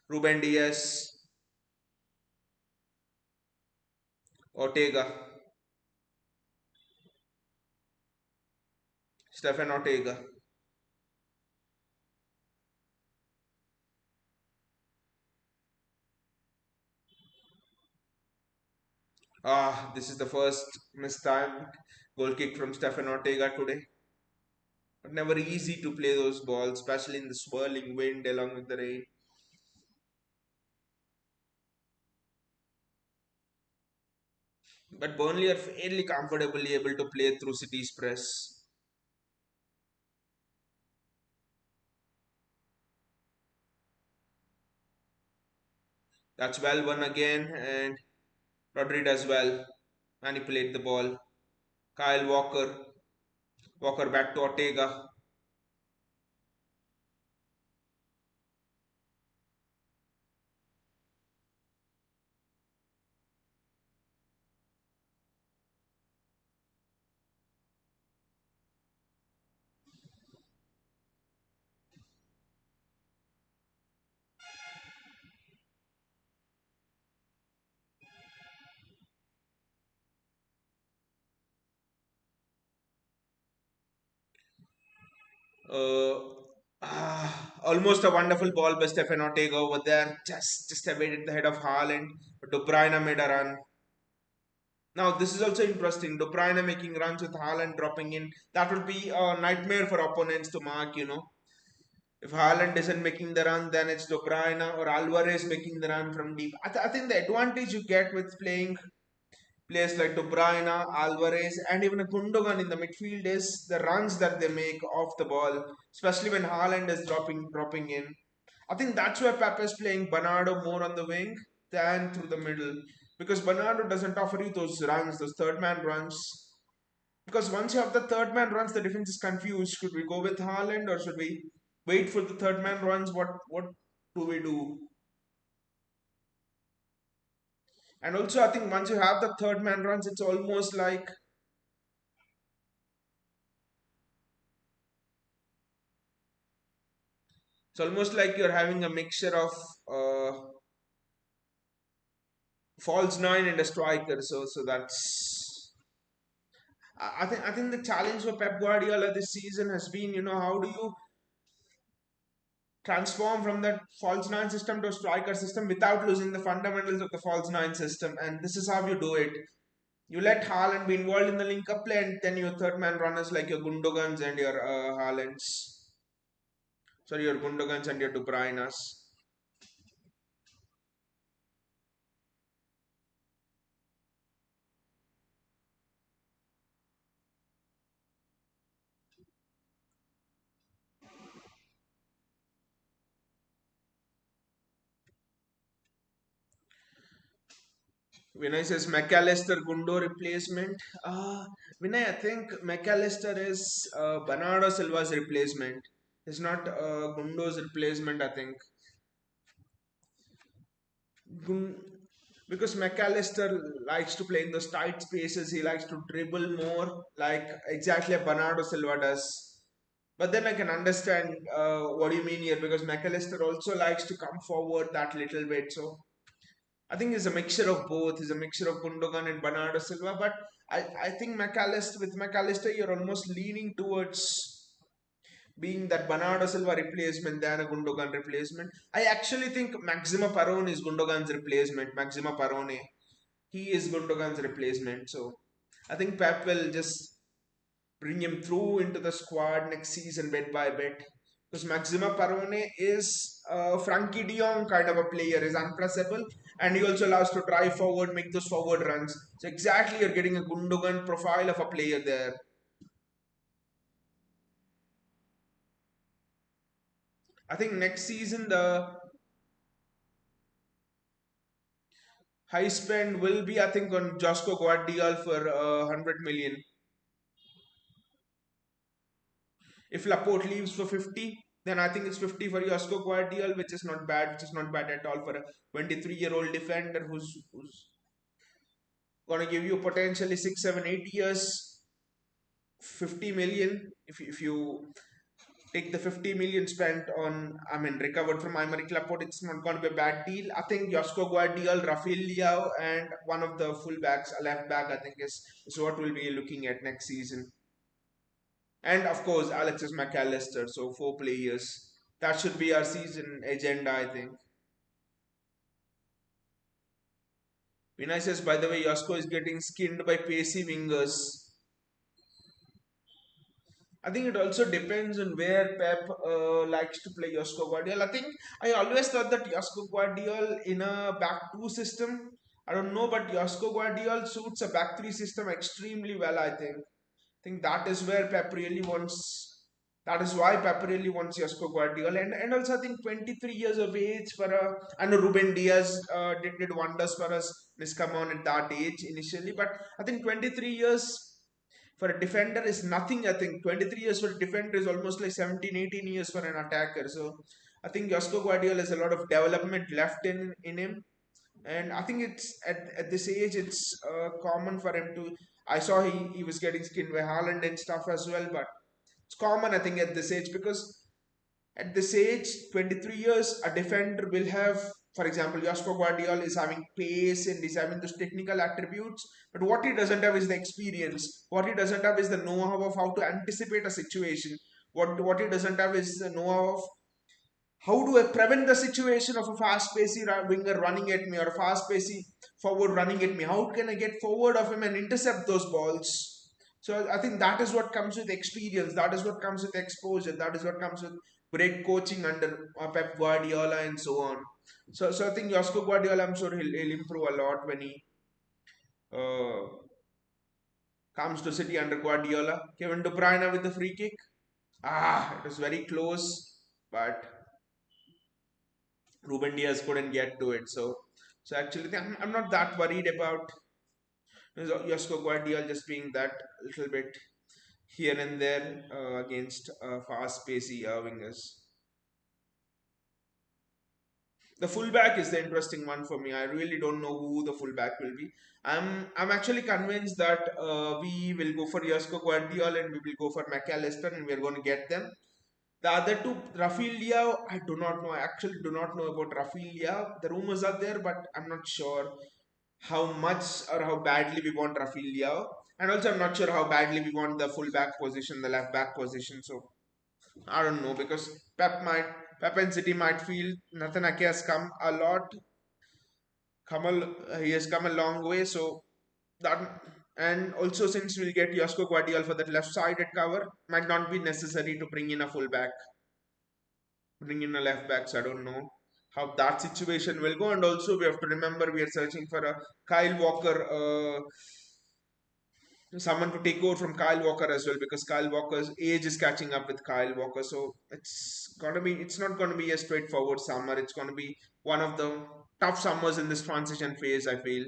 Ruben Diaz, Ortega, Stefan Ortega. This is the first missed time goal kick from Stefan Ortega today. But never easy to play those balls, especially in the swirling wind along with the rain. But Burnley are fairly comfortably able to play through City's press. That's well won again, and Rodri does well. Manipulate the ball. Kyle Walker. Walker back to Ortega. Uh, Almost a wonderful ball by Stefan Ortega over there. Just evaded the head of Haaland. But De Bruyne made a run. Now this is also interesting. De Bruyne making runs with Haaland dropping in. That would be a nightmare for opponents to mark. If Haaland isn't making the run, then it's De Bruyne or Alvarez making the run from deep. I think the advantage you get with playing players like De Bruyne, Alvarez, and even a Gundogan in the midfield is the runs that they make off the ball, especially when Haaland is dropping in. I think that's where Pep is playing Bernardo more on the wing than through the middle, because Bernardo doesn't offer you those runs, those third man runs. Because once you have the third man runs, the defense is confused. Should we go with Haaland or should we wait for the third man runs? What do we do? And also, I think once you have the third man runs, it's almost like you're having a mixture of false nine and a striker. So that's I think the challenge for Pep Guardiola this season has been, how do you transform from that false nine system to a striker system without losing the fundamentals of the false nine system, and this is how you do it. You let Haaland be involved in the link up play, and then your third man runners like your Gundogans and your Haalands. Sorry, your Gundogans and your De Bruynes. Vinay says McAllister Gundo replacement. Vinay, I think McAllister is Bernardo Silva's replacement. It's not Gundo's replacement, I think. Gun- because McAllister likes to play in those tight spaces, he likes to dribble more, like exactly like Bernardo Silva does. But then I can understand what you mean here because McAllister also likes to come forward that little bit. So I think it's a mixture of both. It's a mixture of Gundogan and Bernardo Silva. But I think McAllister with McAllister, you're almost leaning towards being that Bernardo Silva replacement than a Gundogan replacement. I actually think Maxima Parone is Gundogan's replacement. Maxima Parone, he is Gundogan's replacement. So I think Pep will just bring him through into the squad next season bit by bit. Because Maxima Parone is Frankie de Jong kind of a player, is unpressable, and he also allows to drive forward, make those forward runs. So exactly, you're getting a Gundogan profile of a player there. I think next season the high spend will be, I think, on Josko Guardiola for 100 million. If Laporte leaves for 50, then I think it's 50 for Josko Guardiola, which is not bad, which is not bad at all for a 23-year-old defender who's going to give you potentially 6, 7, 8 years, 50 million. If you take the 50 million spent on, I mean, recovered from Aymeric Laporte, it's not going to be a bad deal. I think Josko Guardiola, Rafael Leao, and one of the fullbacks, a left back, I think is what we'll be looking at next season. And of course, Alexis McAllister. So four players. That should be our season agenda, I think. Vinay says, by the way, Josko is getting skinned by pacey wingers. I think it also depends on where Pep likes to play Josko Guardiola. I think I always thought that Josko Guardiola in a back two system. I don't know, but Josko Guardiola suits a back three system extremely well. I think that is where Pep really wants. That is why Pep really wants Josko Guardiola, and also I think 23 years of age for a. I know Ruben Diaz did wonders for us. He's come on at that age initially, but I think 23 years for a defender is nothing. I think 23 years for a defender is almost like 17, 18 years for an attacker. So I think Josko Guardiola has a lot of development left in him. And I think it's at this age, it's common for him to. I saw he was getting skinned by Haaland and stuff as well, but it's common, I think, at this age because at this age, 23 years, a defender will have, for example, Josko Guardiola is having pace and he's having those technical attributes. But what he doesn't have is the experience. What he doesn't have is the know-how of how to anticipate a situation. What he doesn't have is the know-how of how do I prevent the situation of a fast-paced winger running at me or a fast-paced forward running at me? How can I get forward of him and intercept those balls? So I think that is what comes with experience. That is what comes with exposure. That is what comes with great coaching under Pep Guardiola and so on. So I think Josko Guardiola, I'm sure he'll improve a lot when he uh, comes to City under Guardiola. Kevin De Bruyne with the free kick. It was very close, but Ruben Diaz couldn't get to it. So actually, I'm not that worried about Josko Guardiola just being that little bit here and there against fast-paced wingers. The fullback is the interesting one for me. I really don't know who the fullback will be. I'm actually convinced that we will go for Josko Guardiola and we will go for McAllister and we're going to get them. The other two, Rafael Leao, I do not know. I actually do not know about Rafael Leao. The rumors are there, but I'm not sure how much or how badly we want Rafael Leao. And also, I'm not sure how badly we want the full back position, the left back position. So, I don't know because Pep and City might feel Nathan Ake has come a lot. He has come a long way. So, that and also since we'll get Josko Guardiola for that left-sided cover, might not be necessary to bring in a full back, bring in a left back. So I don't know how that situation will go. And also we have to remember we are searching for a Kyle Walker, someone to take over from Kyle Walker as well because Kyle Walker's age is catching up with Kyle Walker. So it's not gonna be a straightforward summer. It's gonna be one of the tough summers in this transition phase, I feel.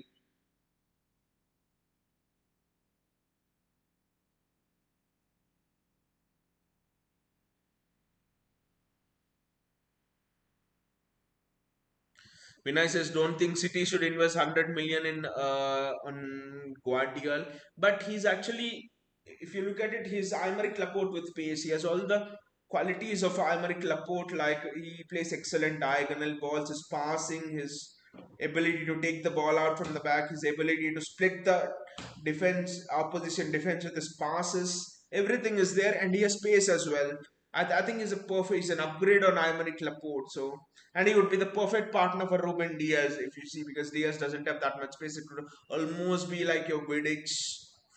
Vinay says, don't think City should invest 100 million in on Guardiola, but he's actually, if you look at it, he's Aymeric Laporte with pace. He has all the qualities of Aymeric Laporte. Like he plays excellent diagonal balls, his passing, his ability to take the ball out from the back, his ability to split the opposition defense with his passes. Everything is there, and he has pace as well. I think he's an upgrade on Aymeric Laporte. So, and he would be the perfect partner for Ruben Diaz, if you see, because Diaz doesn't have that much space. It would almost be like your Vidic,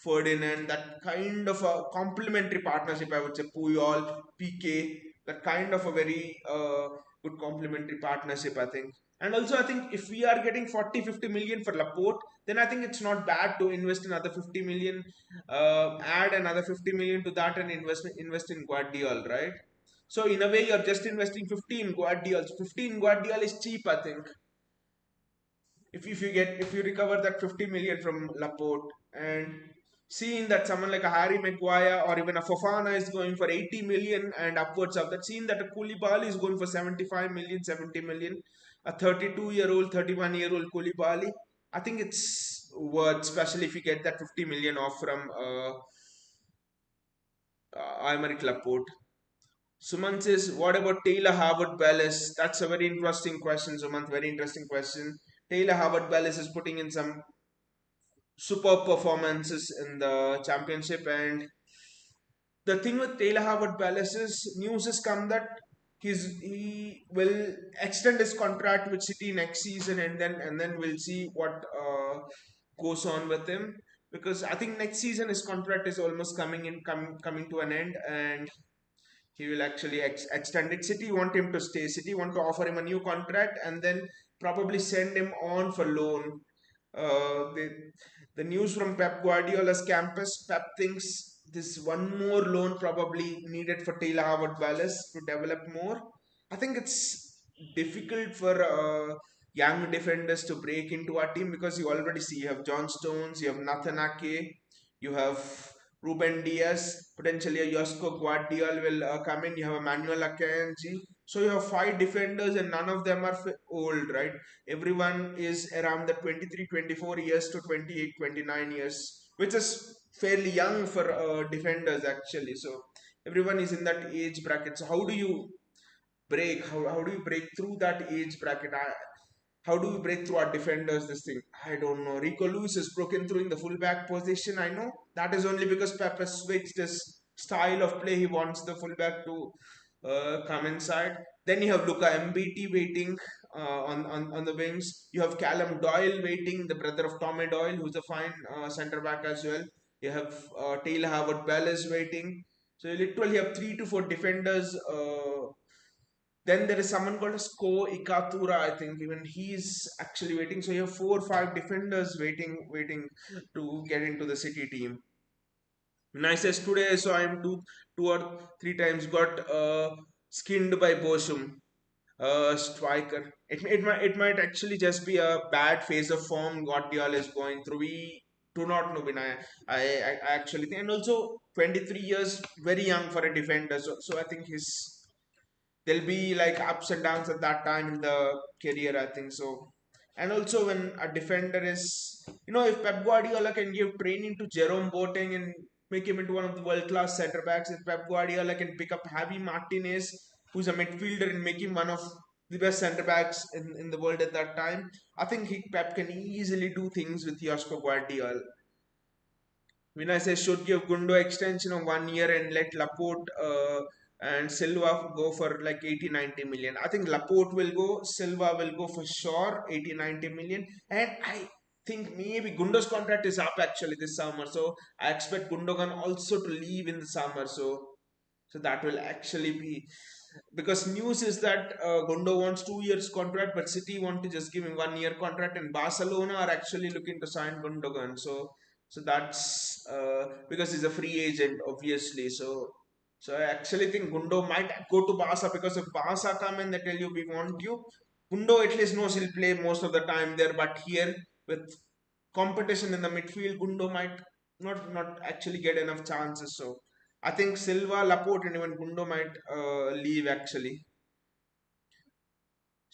Ferdinand, that kind of a complementary partnership, I would say. Puyol, PK, that kind of a very good complementary partnership, I think. And also, I think if we are getting 40-50 million for Laporte, then I think it's not bad to invest another 50 million, add another 50 million to that, and invest in Guardiola, right? So in a way, you're just investing 15 Guardiola. 15 Guardiola is cheap, I think. If you recover that 50 million from Laporte, and seeing that someone like a Harry Maguire or even a Fofana is going for 80 million and upwards of that, seeing that a Koulibaly is going for 75 million, 70 million, a 32-year-old, 31-year-old Koulibaly, I think it's worth, especially if you get that 50 million off from Aymeric Laporte. Sumant says, what about Taylor Harvard Bellis? That's a very interesting question, Sumant. Very interesting question. Taylor Harvard Bellis is putting in some superb performances in the championship. And the thing with Taylor Harvard Bellis is news has come that he will extend his contract with City next season, and then we'll see what goes on with him, because I think next season his contract is almost coming to an end, and he will actually extend it. City want him to stay. City want to offer him a new contract and then probably send him on for loan. The news from Pep Guardiola's campus, Pep thinks this one more loan probably needed for Taylor Howard Wallace to develop more. I think it's difficult for young defenders to break into our team, because you already see you have John Stones, you have Nathan Ake, you have Ruben Diaz, potentially a Josko Guardiola will come in. You have Emmanuel Akanji. So you have five defenders, and none of them are old, right? Everyone is around the 23, 24 years to 28, 29 years, which is fairly young for defenders actually. So everyone is in that age bracket. So how do you break through that age bracket? How do we break through our defenders this thing? I don't know. Rico Lewis has broken through in the fullback position. I know that is only because Pep has switched his style of play. He wants the fullback to come inside. Then you have Luka MBT waiting on the wings. You have Callum Doyle waiting, the brother of Tommy Doyle, who's a fine centre back as well. You have Taylor Howard Bellis waiting. So you literally have 3 to 4 defenders. Then there is someone called as Ko Ikatura, I think. Even he's actually waiting. So you have 4 or 5 defenders waiting to get into the City team. Nicest today, so I'm two or three times got skinned by Boshum, striker. It might actually just be a bad phase of form Guardiola is going through. We do not know, Vinay. I actually think, and also 23 years, very young for a defender. So I think there'll be like ups and downs at that time in the career, I think so. And also when a defender is, if Pep Guardiola can give training to Jerome Boateng and make him into one of the world class centre backs, if Pep Guardiola can pick up Javi Martinez, who's a midfielder, and make him one of the best centre backs in the world at that time, I think Pep can easily do things with Josko Guardiola. When I say should give Gundo extension of 1 year and let Laporte and Silva go for like 80, 90 million. I think Laporte will go, Silva will go for sure, 80, 90 million. And I think maybe Gundo's contract is up actually this summer. So I expect Gundogan also to leave in the summer. So that will actually be, because news is that Gundo wants 2 years contract, but City want to just give him 1 year contract, and Barcelona are actually looking to sign Gundogan. So that's because he's a free agent, obviously. So I actually think Gundo might go to Barca, because if Barca come and they tell you we want you, Gundo at least knows he'll play most of the time there. But here with competition in the midfield, Gundo might not actually get enough chances. So I think Silva, Laporte, and even Gundo might leave actually.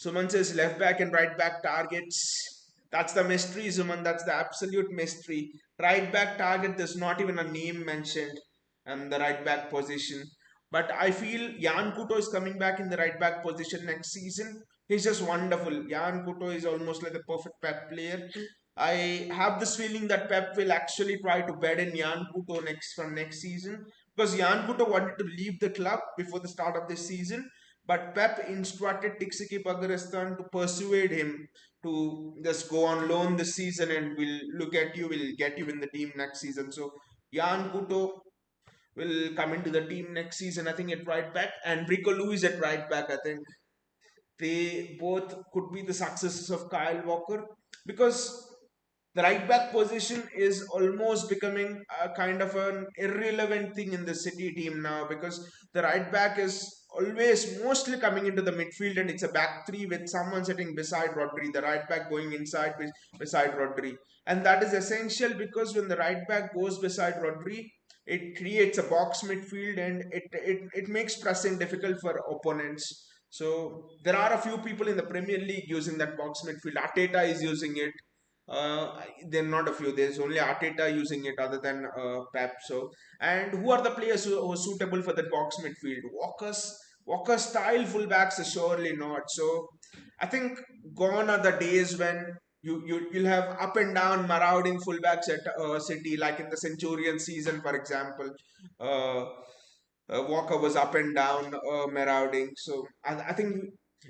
Suman says left back and right back targets. That's the mystery, Suman. That's the absolute mystery. Right back target, there's not even a name mentioned and the right back position. But I feel Jan Kuto is coming back in the right back position next season. He's just wonderful. Jan Kuto is almost like the perfect Pep player. I have this feeling that Pep will actually try to bed in Jan Kuto next from next season because Jan Kuto wanted to leave the club before the start of this season, but Pep instructed Tixiki Pagarestan to persuade him to just go on loan this season and we'll get you in the team next season. So Jan Kuto will come into the team next season, I think, at right back, and Rico Lewis at right back, I think they both could be the successors of Kyle Walker because the right back position is almost becoming a kind of an irrelevant thing in the City team now because the right back is always mostly coming into the midfield and it's a back three with someone sitting beside Rodri, the right back going inside beside Rodri. And that is essential because when the right back goes beside Rodri, it creates a box midfield and it makes pressing difficult for opponents. So there are a few people in the Premier League using that box midfield. Arteta is using it. There are not a few. There's only Arteta using it other than Pep. So, and who are the players who are suitable for the box midfield? Walker style fullbacks is surely not. So, I think gone are the days when you'll have up and down marauding fullbacks at City, like in the Centurion season, for example. Uh, Walker was up and down marauding. So I think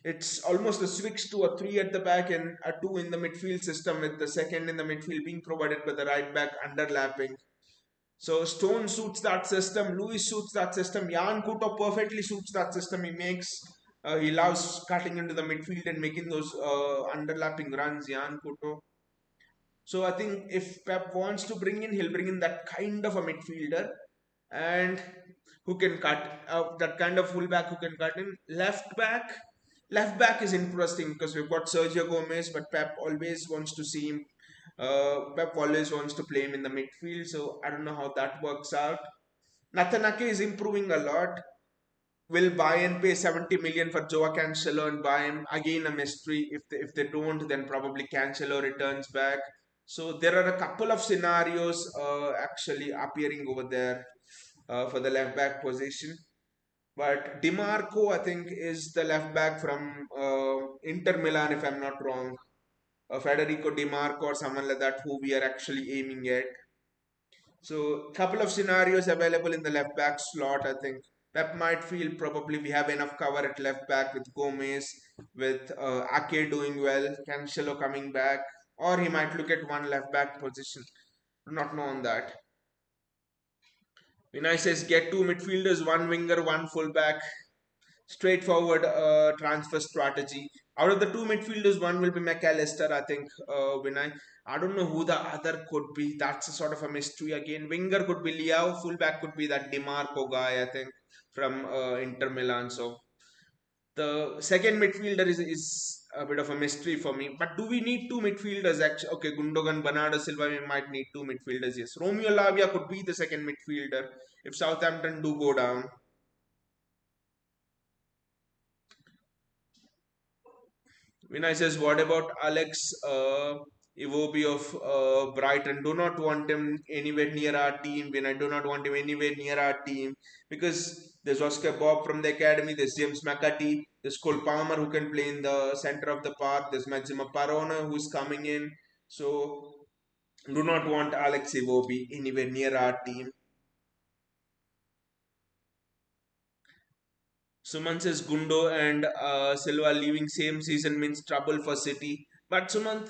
it's almost a switch to a three at the back and a two in the midfield system, with the second in the midfield being provided by the right back underlapping. So Stone suits that system, Lewis suits that system, Jan Kuto perfectly suits that system. He loves cutting into the midfield and making those underlapping runs, Jan Kuto. So I think if Pep wants to bring in, he'll bring in that kind of a midfielder and who can cut that kind of fullback who can cut in left back. Left back is interesting because we've got Sergio Gomez, but Pep always wants to see him. Pep always wants to play him in the midfield, so I don't know how that works out. Natanake is improving a lot. Will Bayern pay 70 million for Joao Cancelo and buy him? Again, a mystery. If they don't, then probably Cancelo returns back. So there are a couple of scenarios actually appearing over there for the left back position. But Dimarco, I think, is the left back from Inter Milan, if I'm not wrong. Federico Dimarco or someone like that, who we are actually aiming at. So, couple of scenarios available in the left back slot. I think Pep might feel probably we have enough cover at left back with Gomez, with Ake doing well, Cancelo coming back, or he might look at one left back position. Do not know on that. Vinay says get two midfielders, one winger, one fullback. Straightforward transfer strategy. Out of the two midfielders, one will be McAllister, I think, Vinay. I don't know who the other could be. That's a sort of a mystery again. Winger could be Liao, fullback could be that Dimarco guy, I think, from Inter Milan. So the second midfielder is a bit of a mystery for me. But do we need two midfielders? Actually, okay, Gundogan, Bernardo Silva, we might need two midfielders. Yes, Romeo Lavia could be the second midfielder if Southampton do go down. Vinay says, what about Alex Iwobi of Brighton? Do not want him anywhere near our team. Vinay, do not want him anywhere near our team because there's Oscar Bob from the academy, there's James McCarthy, there's Cole Palmer who can play in the center of the park, there's Maxima Parona who's coming in. So do not want Alex Iwobi anywhere near our team. Suman says Gundo and Silva leaving same season means trouble for City. But Sumant,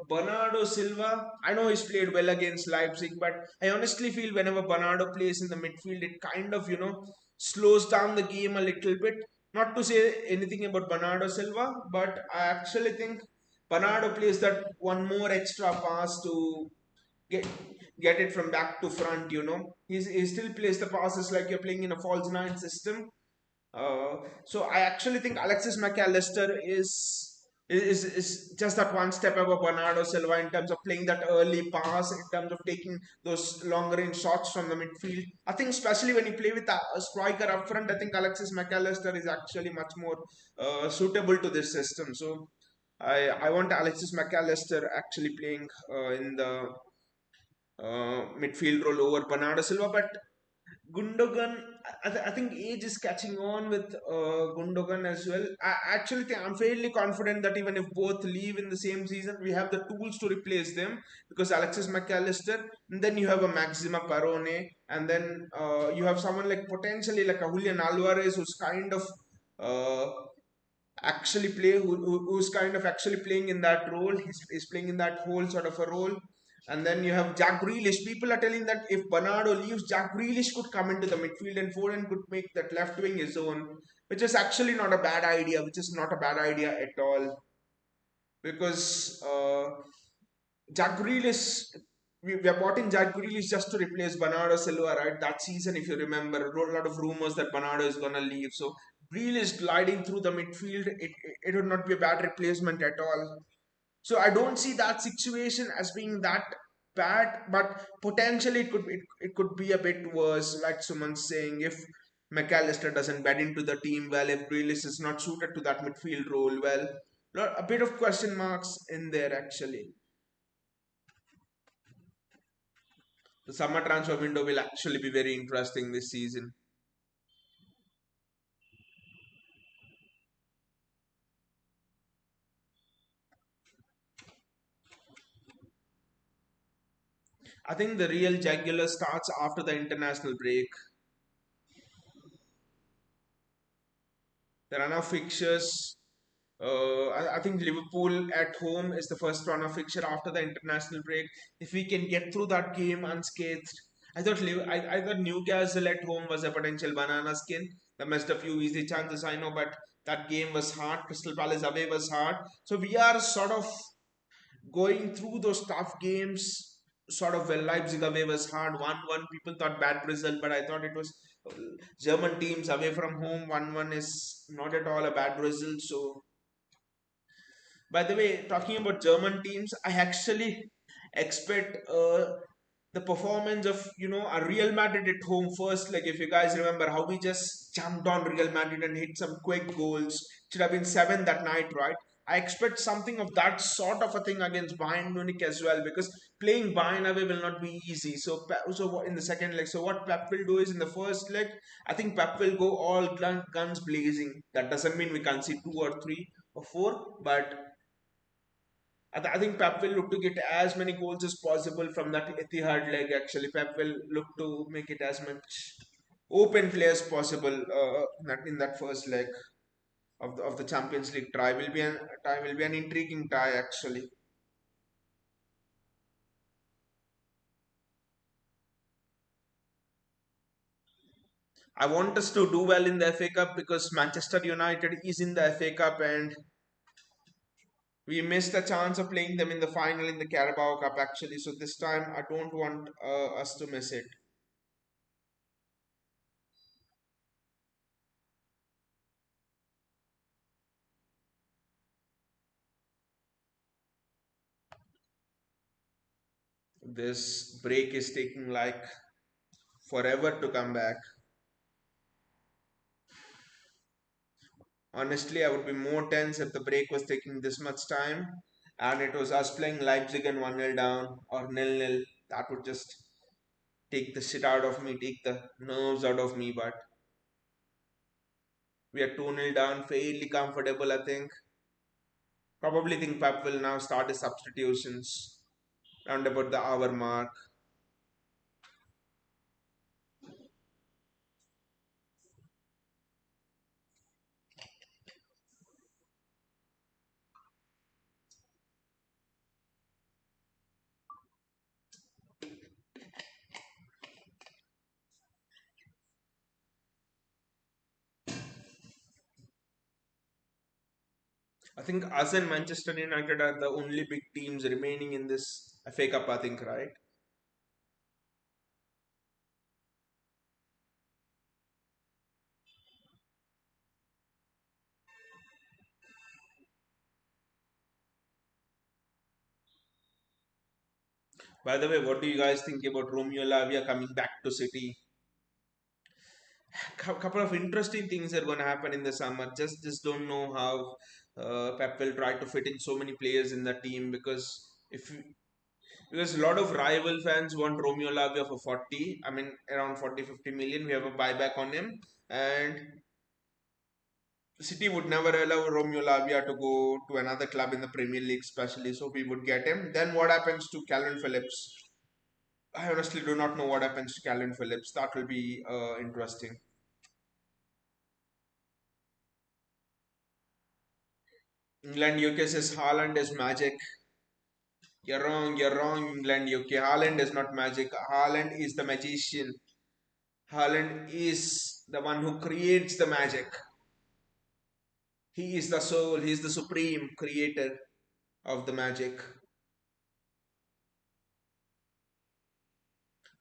Bernardo Silva, I know he's played well against Leipzig, but I honestly feel whenever Bernardo plays in the midfield, it kind of, slows down the game a little bit. Not to say anything about Bernardo Silva, but I actually think Bernardo plays that one more extra pass to get get it from back to front, he still plays the passes like you're playing in a false nine system. So I actually think Alexis McAllister is just that one step above Bernardo Silva in terms of playing that early pass, in terms of taking those longer range shots from the midfield. I think especially when you play with a striker up front, I think Alexis McAllister is actually much more suitable to this system. So I want Alexis McAllister actually playing in the midfield role over Bernardo Silva, but Gundogan, I think age is catching on with Gundogan as well. I actually think I'm fairly confident that even if both leave in the same season, we have the tools to replace them because Alexis McAllister, and then you have a Maxima Parone, and then you have someone like potentially like a Julian Alvarez who's kind of uh, who's kind of actually playing in that role. He's playing in that whole sort of a role. And then you have Jack Grealish. People are telling that if Bernardo leaves, Jack Grealish could come into the midfield and Foden could make that left wing his own, which is actually not a bad idea. Which is not a bad idea at all because Jack Grealish, we are bought in Jack Grealish just to replace Bernardo Silva, right? That season, if you remember, a lot of rumors that Bernardo is gonna leave. So Grealish gliding through the midfield, it would not be a bad replacement at all. So I don't see that situation as being that bad, but potentially it could be a bit worse, like someone's saying, if McAllister doesn't bed into the team well, if Grealish is not suited to that midfield role well. A bit of question marks in there actually. The summer transfer window will actually be very interesting this season. I think the real jugular starts after the international break. There are now fixtures. I think Liverpool at home is the first run of fixture after the international break. If we can get through that game unscathed, I thought Newcastle at home was a potential banana skin. They missed a few easy chances, I know, but that game was hard. Crystal Palace away was hard. So we are sort of going through those tough games sort of well. Leipzig away was hard 1-1. People thought bad result, but I thought it was German teams away from home 1-1 is not at all a bad result. So by the way, talking about German teams, I actually expect the performance of a Real Madrid at home first. Like if you guys remember how we just jumped on Real Madrid and hit some quick goals, should have been seven that night, right? I expect something of that sort of a thing against Bayern Munich as well because playing Bayern away will not be easy. So, in the second leg, so what Pep will do is in the first leg, I think Pep will go all guns blazing. That doesn't mean we can't see two or three or four, but I think Pep will look to get as many goals as possible from that Etihad leg. Actually, Pep will look to make it as much open play as possible in that first leg of the Champions League tie will be an intriguing tie actually. I want us to do well in the FA Cup because Manchester United is in the FA Cup and we missed the chance of playing them in the final in the Carabao Cup actually. So this time I don't want us to miss it. This break is taking like forever to come back. Honestly, I would be more tense if the break was taking this much time and it was us playing Leipzig and 1-0 down or nil-nil. That would just take the shit out of me, take the nerves out of me. But we are 2-0 down, fairly comfortable, I think. Probably think Pep will now start his substitutions round about the hour mark. I think us and Manchester United are the only big teams remaining in this FA Cup, I think, right? By the way, what do you guys think about Romeo Lavia coming back to City? Couple of interesting things are going to happen in the summer. Just don't know how Pep will try to fit in so many players in the team, if because a lot of rival fans want Romeo Lavia for 40. I mean, around 40-50 million. We have a buyback on him, and City would never allow Romeo Lavia to go to another club in the Premier League, especially. So we would get him. Then what happens to Calvin Phillips? I honestly do not know what happens to Calvin Phillips. That will be interesting. England UK says Haaland is magic. You're wrong, you're wrong, England UK. Haaland is not magic. Haaland is the magician. Haaland is the one who creates the magic. He is the soul, he is the supreme creator of the magic.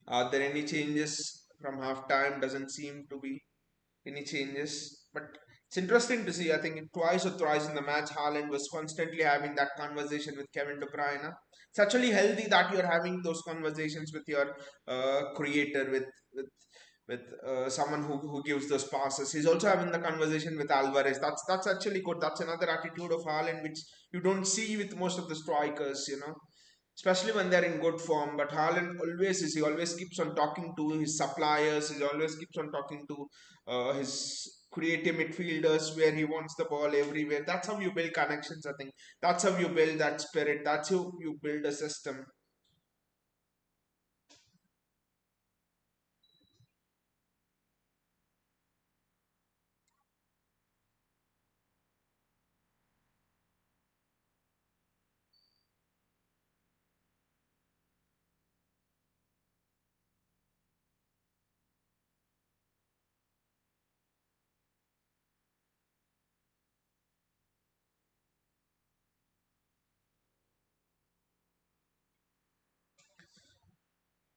Are there any changes from half time? Doesn't seem to be any changes. But it's interesting to see. I think twice or thrice in the match, Haaland was constantly having that conversation with Kevin De Bruyne. It's actually healthy that you're having those conversations with your creator, with someone who gives those passes. He's also having the conversation with Alvarez. That's actually good. That's another attitude of Haaland which you don't see with most of the strikers. Especially when they're in good form. But Haaland always is. He always keeps on talking to his suppliers. He always keeps on talking to his creative midfielders where he wants the ball everywhere. That's how you build connections. I think that's how you build that spirit. That's how you build a system.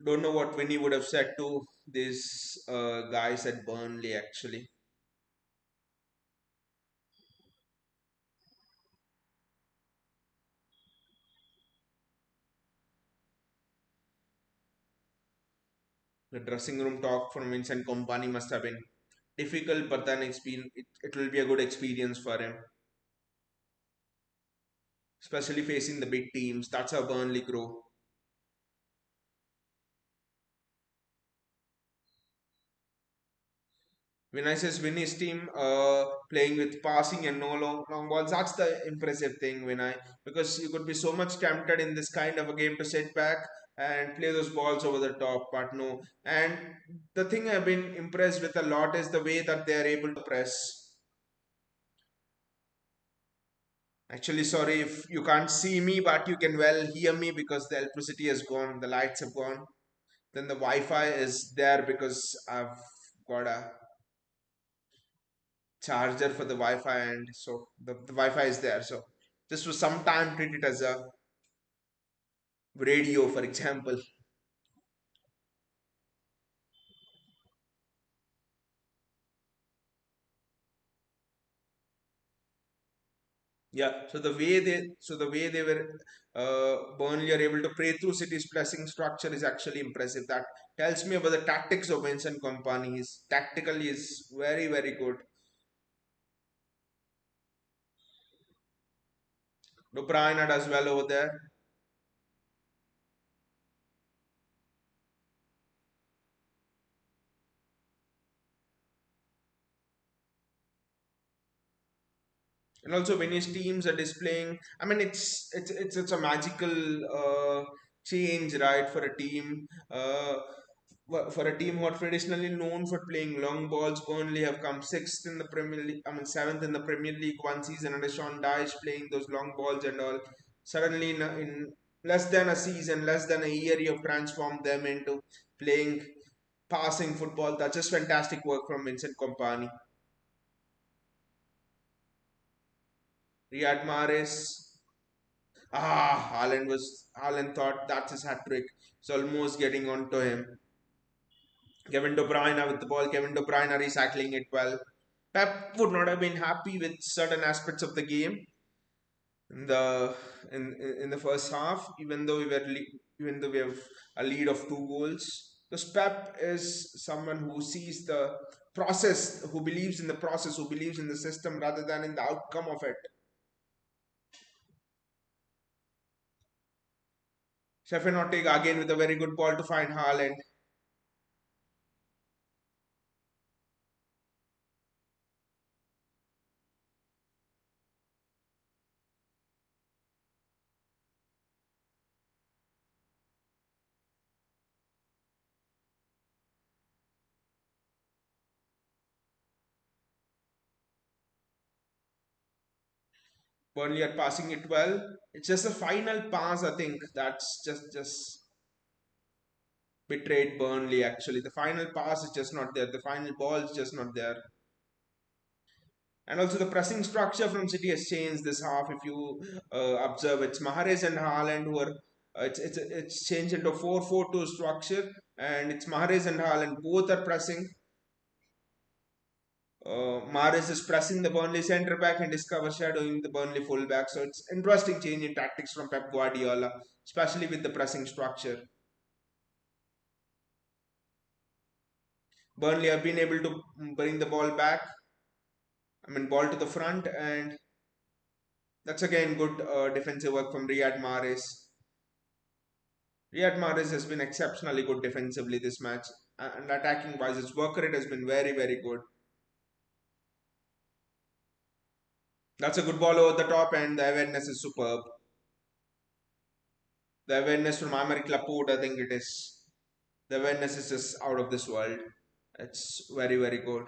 Don't know what Vinny would have said to these guys at Burnley actually. The dressing room talk from Vincent Kompany must have been difficult, but then it will be a good experience for him, especially facing the big teams. That's how Burnley grow. When I says Vinny's team playing with passing and no long balls, that's the impressive thing. Because you could be so much tempted in this kind of a game to sit back and play those balls over the top, but no. And the thing I've been impressed with a lot is the way that they are able to press. Actually, sorry if you can't see me, but you can well hear me because the electricity has gone, the lights have gone. Then the Wi-Fi is there because I've got a charger for the Wi-Fi, and so the Wi-Fi is there. So this was sometime treated as a radio, for example. Yeah. So the way they were Burnley are able to play through City's pressing structure is actually impressive. That tells me about the tactics of Vincent Kompany. His tactically is very very good. De Bruyne does well over there. And also when his teams are displaying, I mean, it's a magical change, right, for a team. For a team who are traditionally known for playing long balls. Burnley have come sixth in the Premier League, I mean seventh in the Premier League one season under Sean Dyche, playing those long balls and all. Suddenly in less than a season, less than a year, you have transformed them into playing passing football. That's just fantastic work from Vincent Kompany. Riyad Mahrez. Haaland thought that's his hat trick. It's almost getting onto him. Kevin De Bruyne with the ball. Kevin De Bruyne recycling it well. Pep would not have been happy with certain aspects of the game. in the in the first half, even though we have a lead of 2 goals. Because Pep is someone who sees the process, who believes in the process, who believes in the system rather than in the outcome of it. Stefan Ortega again with a very good ball to find Haaland. Burnley are passing it well. It's just a final pass, I think, that's just betrayed Burnley actually. The final pass is just not there. The final ball is just not there. And also the pressing structure from City has changed this half. If you observe, it's Mahrez and Haaland who are. It's changed into 4-4-2 structure, and it's Mahrez and Haaland both are pressing. Mahrez is pressing the Burnley centre back and is cover shadowing the Burnley full back. So it's interesting change in tactics from Pep Guardiola, especially with the pressing structure. Burnley have been able to bring the ball back. I mean, ball to the front, and that's again good defensive work from Riyad Mahrez. Riyad Mahrez has been exceptionally good defensively this match, and attacking wise, his work rate has been very, very good. That's a good ball over the top, and the awareness is superb. The awareness from Aymeric Laporte, I think it is. The awareness is just out of this world. It's very, very good.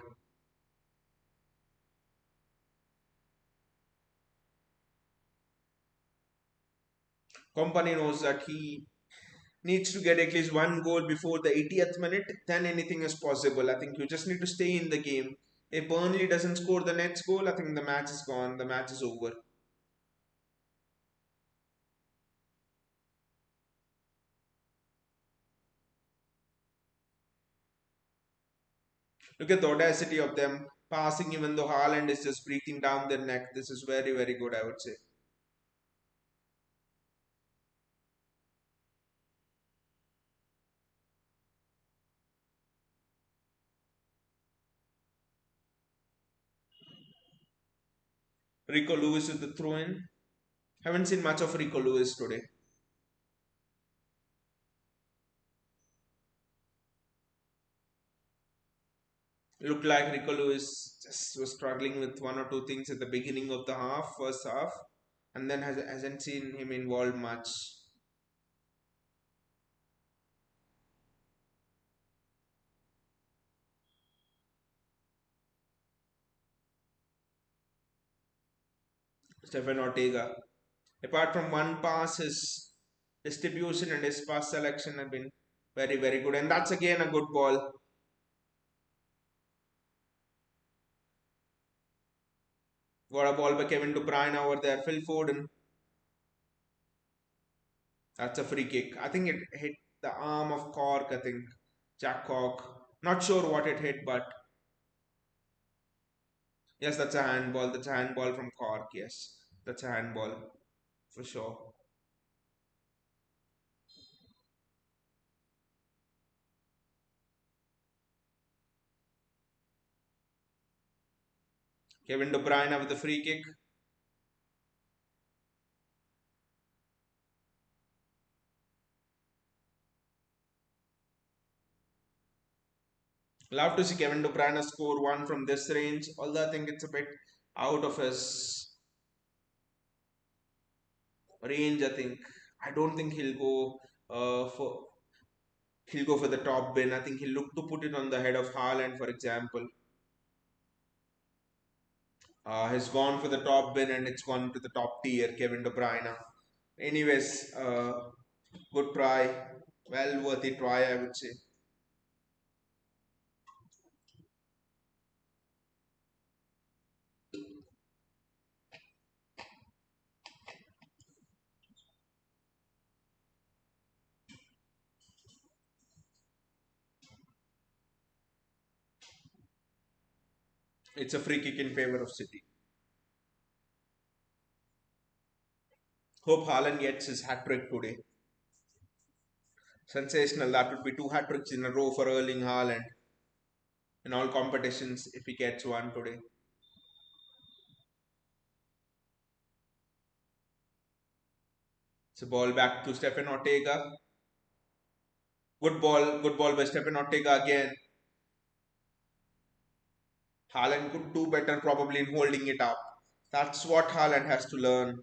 Company knows that he needs to get at least one goal before the 80th minute, then anything is possible. I think you just need to stay in the game. If Burnley doesn't score the next goal, I think the match is gone. The match is over. Look at the audacity of them passing, even though Haaland is just breathing down their neck. This is very, very good, I would say. Rico Lewis with the throw in. Haven't seen much of Rico Lewis today. Looked like Rico Lewis just was struggling with one or two things at the beginning of the first half, and then hasn't seen him involved much. Stefan Ortega. Apart from one pass, his distribution and his pass selection have been very, very good. And that's again a good ball. Got a ball by Kevin De Bruyne over there. Phil Foden. That's a free kick. I think it hit the arm of Cork, I think. Jack Cork. Not sure what it hit, but yes, that's a handball. That's a handball from Cork. Yes, that's a handball for sure. Kevin De Bruyne with the free kick. Love to see Kevin De Bruyne score one from this range, although I think it's a bit out of his range. I think I don't think he'll go for the top bin. I think he'll look to put it on the head of Haaland, for example. Has gone for the top bin and it's gone to the top tier, Kevin De Bruyne. Anyways, good try, well worthy try, I would say. It's a free kick in favor of City. Hope Haaland gets his hat trick today. Sensational. That would be two hat tricks in a row for Erling Haaland in all competitions if he gets one today. It's a ball back to Stephen Ortega. Good ball by Stephen Ortega again. Haaland could do better probably in holding it up. That's what Haaland has to learn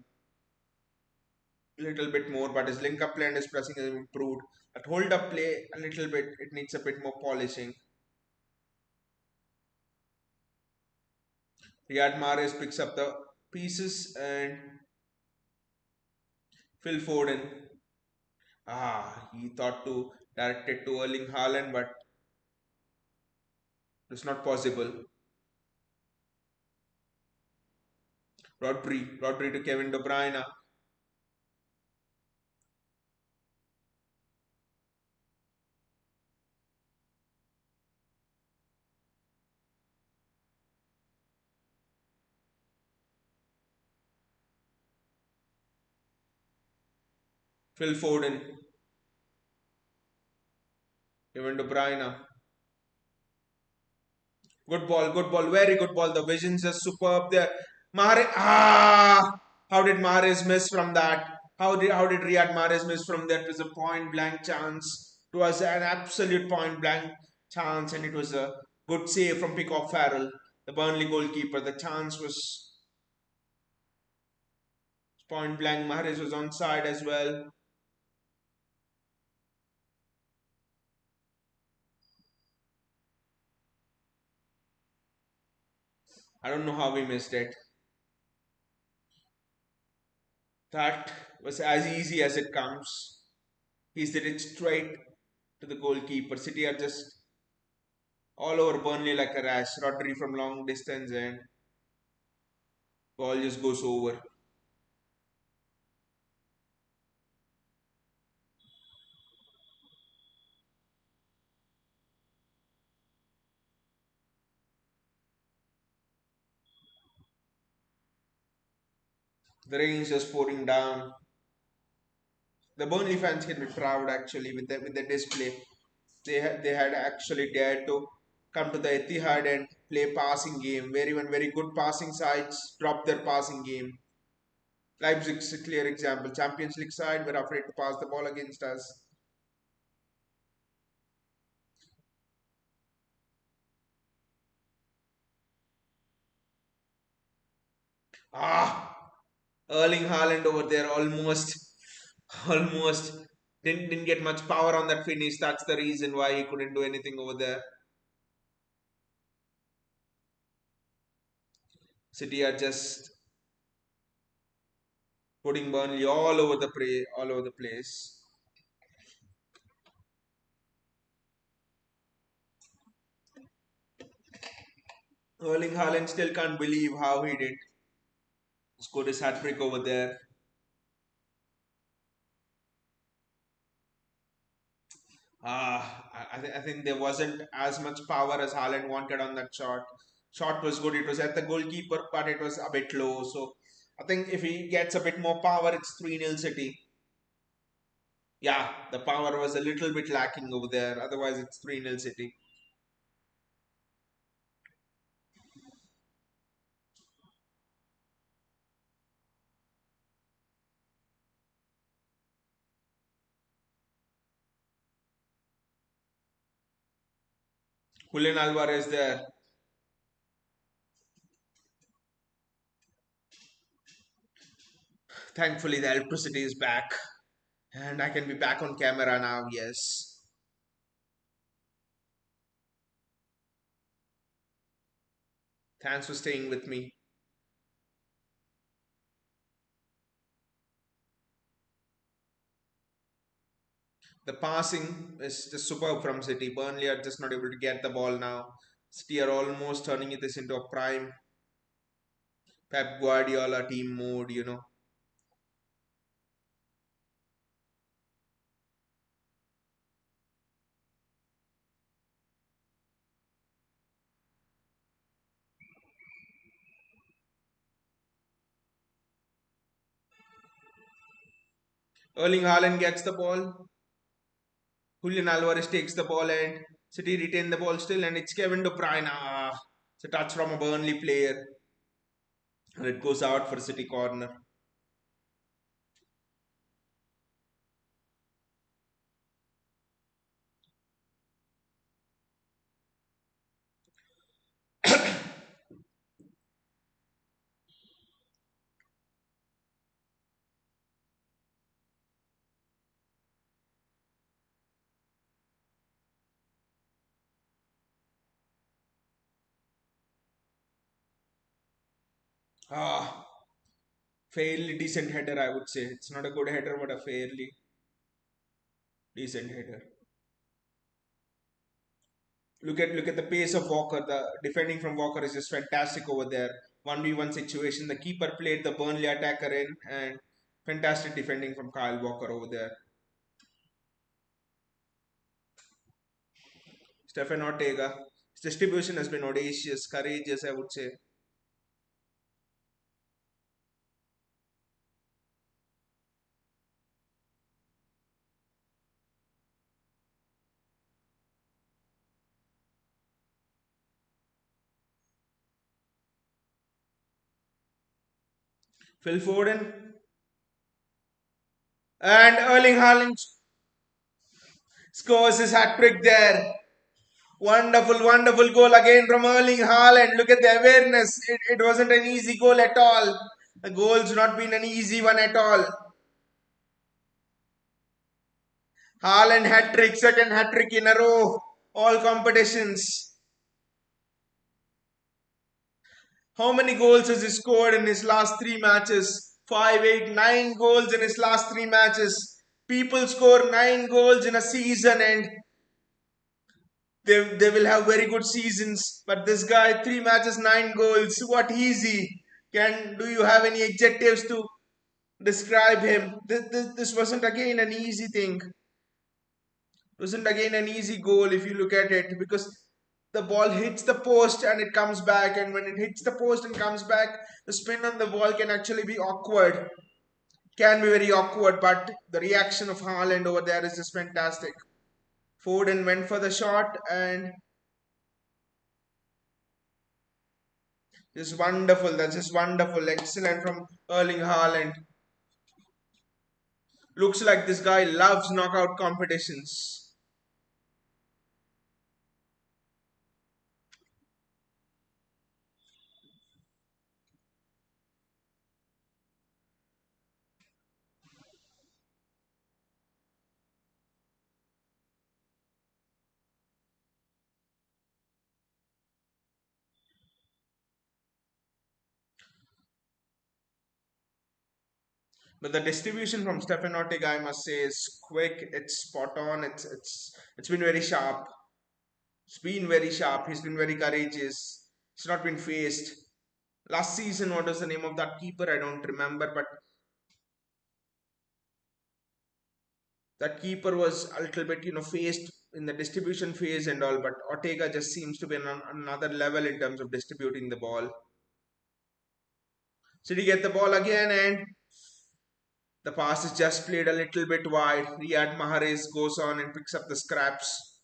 a little bit more, but his link up play and his pressing has improved. That hold up play a little bit, it needs a bit more polishing. Riyad Mahrez picks up the pieces and Phil Foden. He thought to direct it to Erling Haaland, but it's not possible. Rodri to Kevin De Bruyne. Phil Foden, Kevin De Bruyne. Good ball, very good ball. The visions are superb there. How did Mahrez miss from that? How did Riyad Mahrez miss from that? It was a point blank chance. It was an absolute point blank chance, and it was a good save from Peacock Farrell, the Burnley goalkeeper. The chance was point blank. Mahrez was on side as well. I don't know how we missed it. That was as easy as it comes. He's did it straight to the goalkeeper. City are just all over Burnley like a rash. Rodri from long distance and ball just goes over. The rain is just pouring down. The Burnley fans can be proud actually with the display. They had actually dared to come to the Etihad and play passing game, where even very good passing sides drop their passing game. Leipzig's a clear example. Champions League side were afraid to pass the ball against us. Ah, Erling Haaland over there almost didn't get much power on that finish. That's the reason why he couldn't do anything over there. City are just putting Burnley all over the place. Erling Haaland still can't believe how he did score his hat trick over there. I think there wasn't as much power as Haaland wanted on that shot. Shot was good. It was at the goalkeeper, but it was a bit low. So I think if he gets a bit more power, it's 3-0 City. Yeah, the power was a little bit lacking over there. Otherwise, it's 3-0 City. Julian Alvarez there. Thankfully, the electricity is back. And I can be back on camera now, yes. Thanks for staying with me. The passing is just superb from City. Burnley are just not able to get the ball now. City are almost turning this into a prime Pep Guardiola team mode. Erling Haaland gets the ball. Julian Alvarez takes the ball and City retain the ball still, and it's Kevin De Bruyne. It's a touch from a Burnley player, and it goes out for City corner. Ah, fairly decent header, I would say. It's not a good header, but a fairly decent header. Look at the pace of Walker. The defending from Walker is just fantastic over there. 1v1 situation. The keeper played the Burnley attacker in, and fantastic defending from Kyle Walker over there. Stefan Ortega. His distribution has been audacious, courageous, I would say. Phil Foden and Erling Haaland scores his hat trick there. Wonderful, wonderful goal again from Erling Haaland. Look at the awareness. It wasn't an easy goal at all. The goal's not been an easy one at all. Haaland hat trick, second hat trick in a row. All competitions. How many goals has he scored in his last three matches? 5, 8, 9 goals in his last three matches. People score 9 goals in a season and they will have very good seasons. But this guy, 3 matches, 9 goals. What easy. Do you have any adjectives to describe him? This wasn't again an easy thing. Wasn't again an easy goal if you look at it, because the ball hits the post and it comes back, and when it hits the post and comes back, the spin on the ball can actually be awkward, can be very awkward, but the reaction of Haaland over there is just fantastic. Foden went for the shot and just wonderful. That's just wonderful. Excellent from Erling Haaland. Looks like this guy loves knockout competitions. But the distribution from Stefan Ortega, I must say, is quick. It's spot on. It's been very sharp. It's been very sharp. He's been very courageous. It's not been faced. Last season, what was the name of that keeper? I don't remember, but that keeper was a little bit, faced in the distribution phase and all. But Ortega just seems to be on another level in terms of distributing the ball. City get the ball again, and the pass is just played a little bit wide. Riyad Mahrez goes on and picks up the scraps.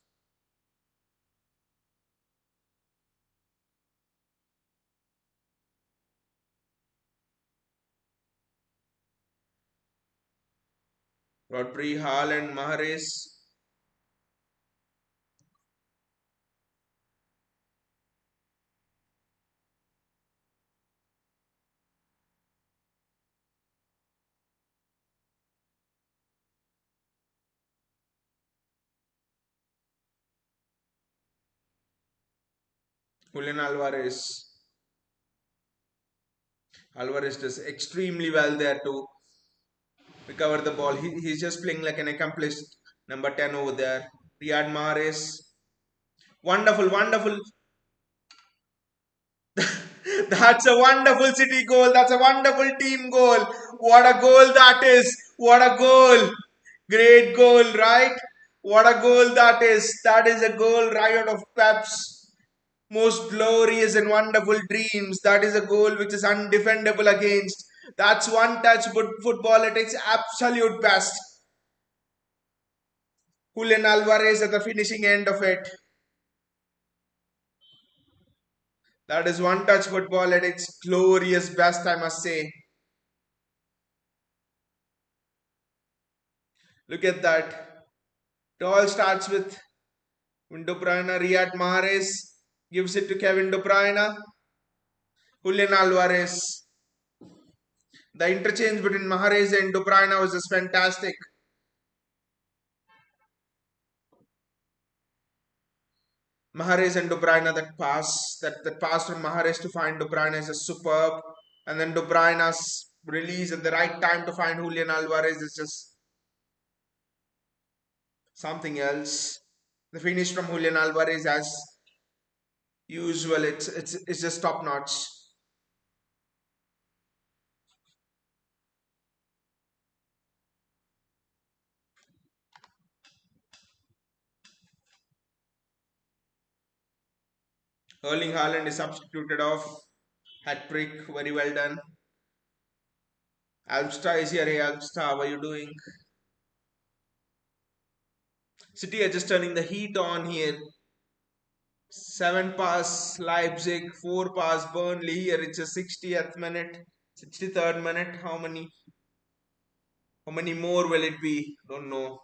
Rodri, Haaland, Mahrez. Julian Alvarez. Alvarez does extremely well there to recover the ball. He's just playing like an accomplished number 10 over there. Riyad Mahrez. Wonderful, wonderful. That's a wonderful City goal. That's a wonderful team goal. What a goal that is. What a goal. Great goal, right? What a goal that is. That is a goal right out of Pep's most glorious and wonderful dreams. That is a goal which is undefendable against. That's one touch, but football at its absolute best. Julian Alvarez at the finishing end of it. That is one touch football at its glorious best, I must say. Look at that. It all starts with De Bruyne, Riyad Mahrez gives it to Kevin De Bruyne, Julian Alvarez. The interchange between Mahrez and De Bruyne was just fantastic. Mahrez and De Bruyne, that pass from Mahrez to find De Bruyne is just superb. And then De Bruyne's release at the right time to find Julian Alvarez is just something else. The finish from Julian Alvarez, as usual, it's just top notch. Erling Haaland is substituted off. Hat trick, very well done. Alpsta is here. Hey Alpsta, how are you doing? City are just turning the heat on here. 7 pass Leipzig, 4 pass Burnley. Here it's a 60th minute, 63rd minute. How many more will it be? Don't know.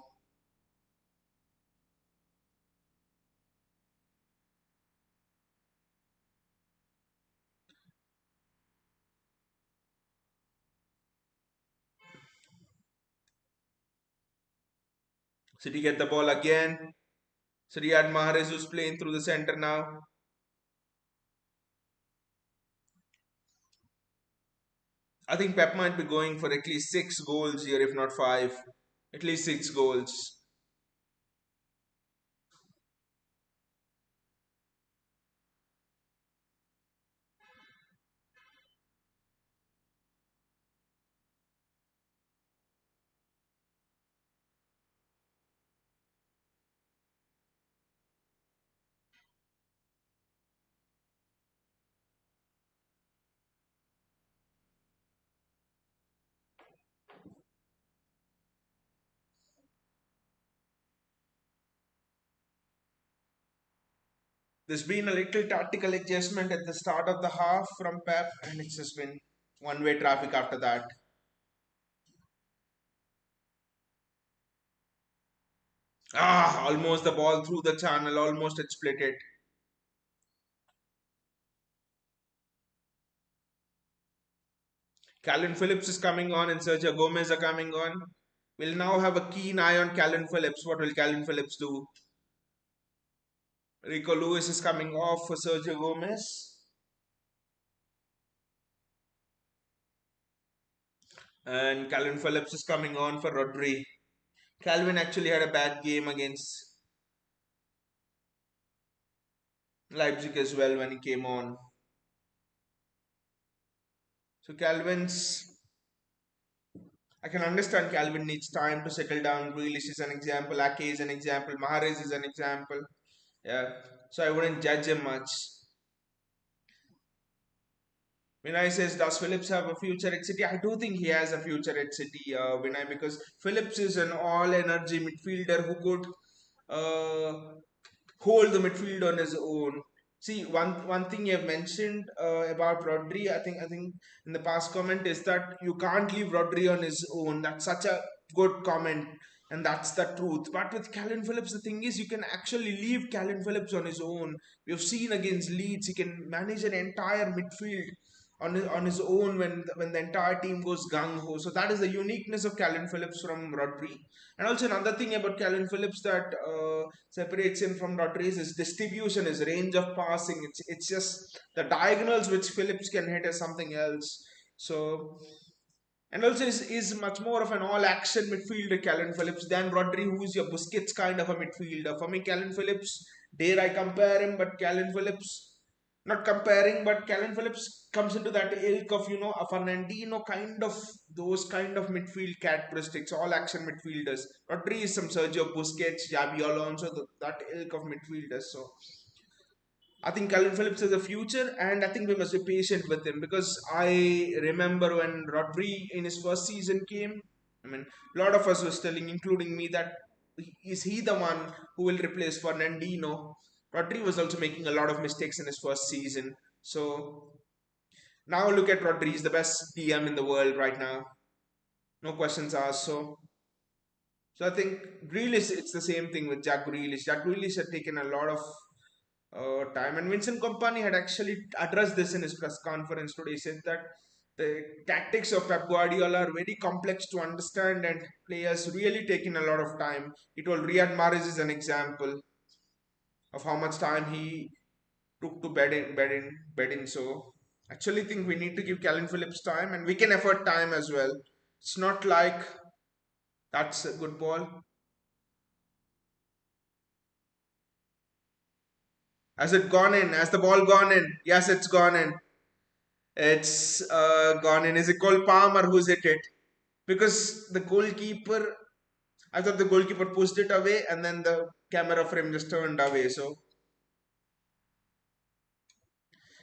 City get the ball again. So Riyad Mahrez who's playing through the center now. I think Pep might be going for at least 6 goals here, if not five. At least 6 goals. There's been a little tactical adjustment at the start of the half from Pep, and it's just been one-way traffic after that. Almost the ball through the channel, almost it split it. Calvin Phillips is coming on and Sergio Gomez are coming on. We'll now have a keen eye on Calvin Phillips. What will Calvin Phillips do? Rico Lewis is coming off for Sergio Gomez. And Calvin Phillips is coming on for Rodri. Calvin actually had a bad game against Leipzig as well when he came on. So I can understand Calvin needs time to settle down. Grealish is an example. Ake is an example. Mahrez is an example. Yeah. So I wouldn't judge him much. Vinay says, does Phillips have a future at City? I do think he has a future at City, Vinay, because Phillips is an all energy midfielder who could uh, hold the midfield on his own. See, one thing you have mentioned about Rodri, I think in the past comment is that you can't leave Rodri on his own. That's such a good comment, and that's the truth. But with Calvin Phillips, the thing is you can actually leave Calvin Phillips on his own. We've seen against Leeds, he can manage an entire midfield on his own when the entire team goes gung ho. So that is the uniqueness of Calvin Phillips from Rodri. And also another thing about Calvin Phillips that separates him from Rodri is his distribution, his range of passing. It's just the diagonals which Phillips can hit is something else. So and also is much more of an all-action midfielder, Calvin Phillips, than Rodri, who is your Busquets kind of a midfielder. For me, Calvin Phillips, dare I compare him, but Calvin Phillips, not comparing, but Calvin Phillips comes into that ilk of, a Fernandino kind of, those kind of midfield characteristics, all-action midfielders. Rodri is some Sergio Busquets, Javi Alonso, that ilk of midfielders. So I think Calvin Phillips is the future, and I think we must be patient with him because I remember when Rodri in his first season came. I mean, a lot of us was telling, including me, that is he the one who will replace Fernandinho? Rodri was also making a lot of mistakes in his first season. So now look at Rodri, he's the best DM in the world right now. No questions asked. So I think Grealish, it's the same thing with Jack Grealish. Jack Grealish had taken a lot of time, and Vincent Kompany had actually addressed this in his press conference today. He said that the tactics of Pep Guardiola are very complex to understand, and players really taking a lot of time. He told Riyad Mahrez is an example of how much time he took to bed in. So actually think we need to give Calvin Phillips time, and we can afford time as well. It's not like that's a good ball. Has it gone in? Has the ball gone in? Yes, it's gone in. It's gone in. Is it Cole Palmer who's hit it? Because the goalkeeper, I thought the goalkeeper pushed it away and then the camera frame just turned away. So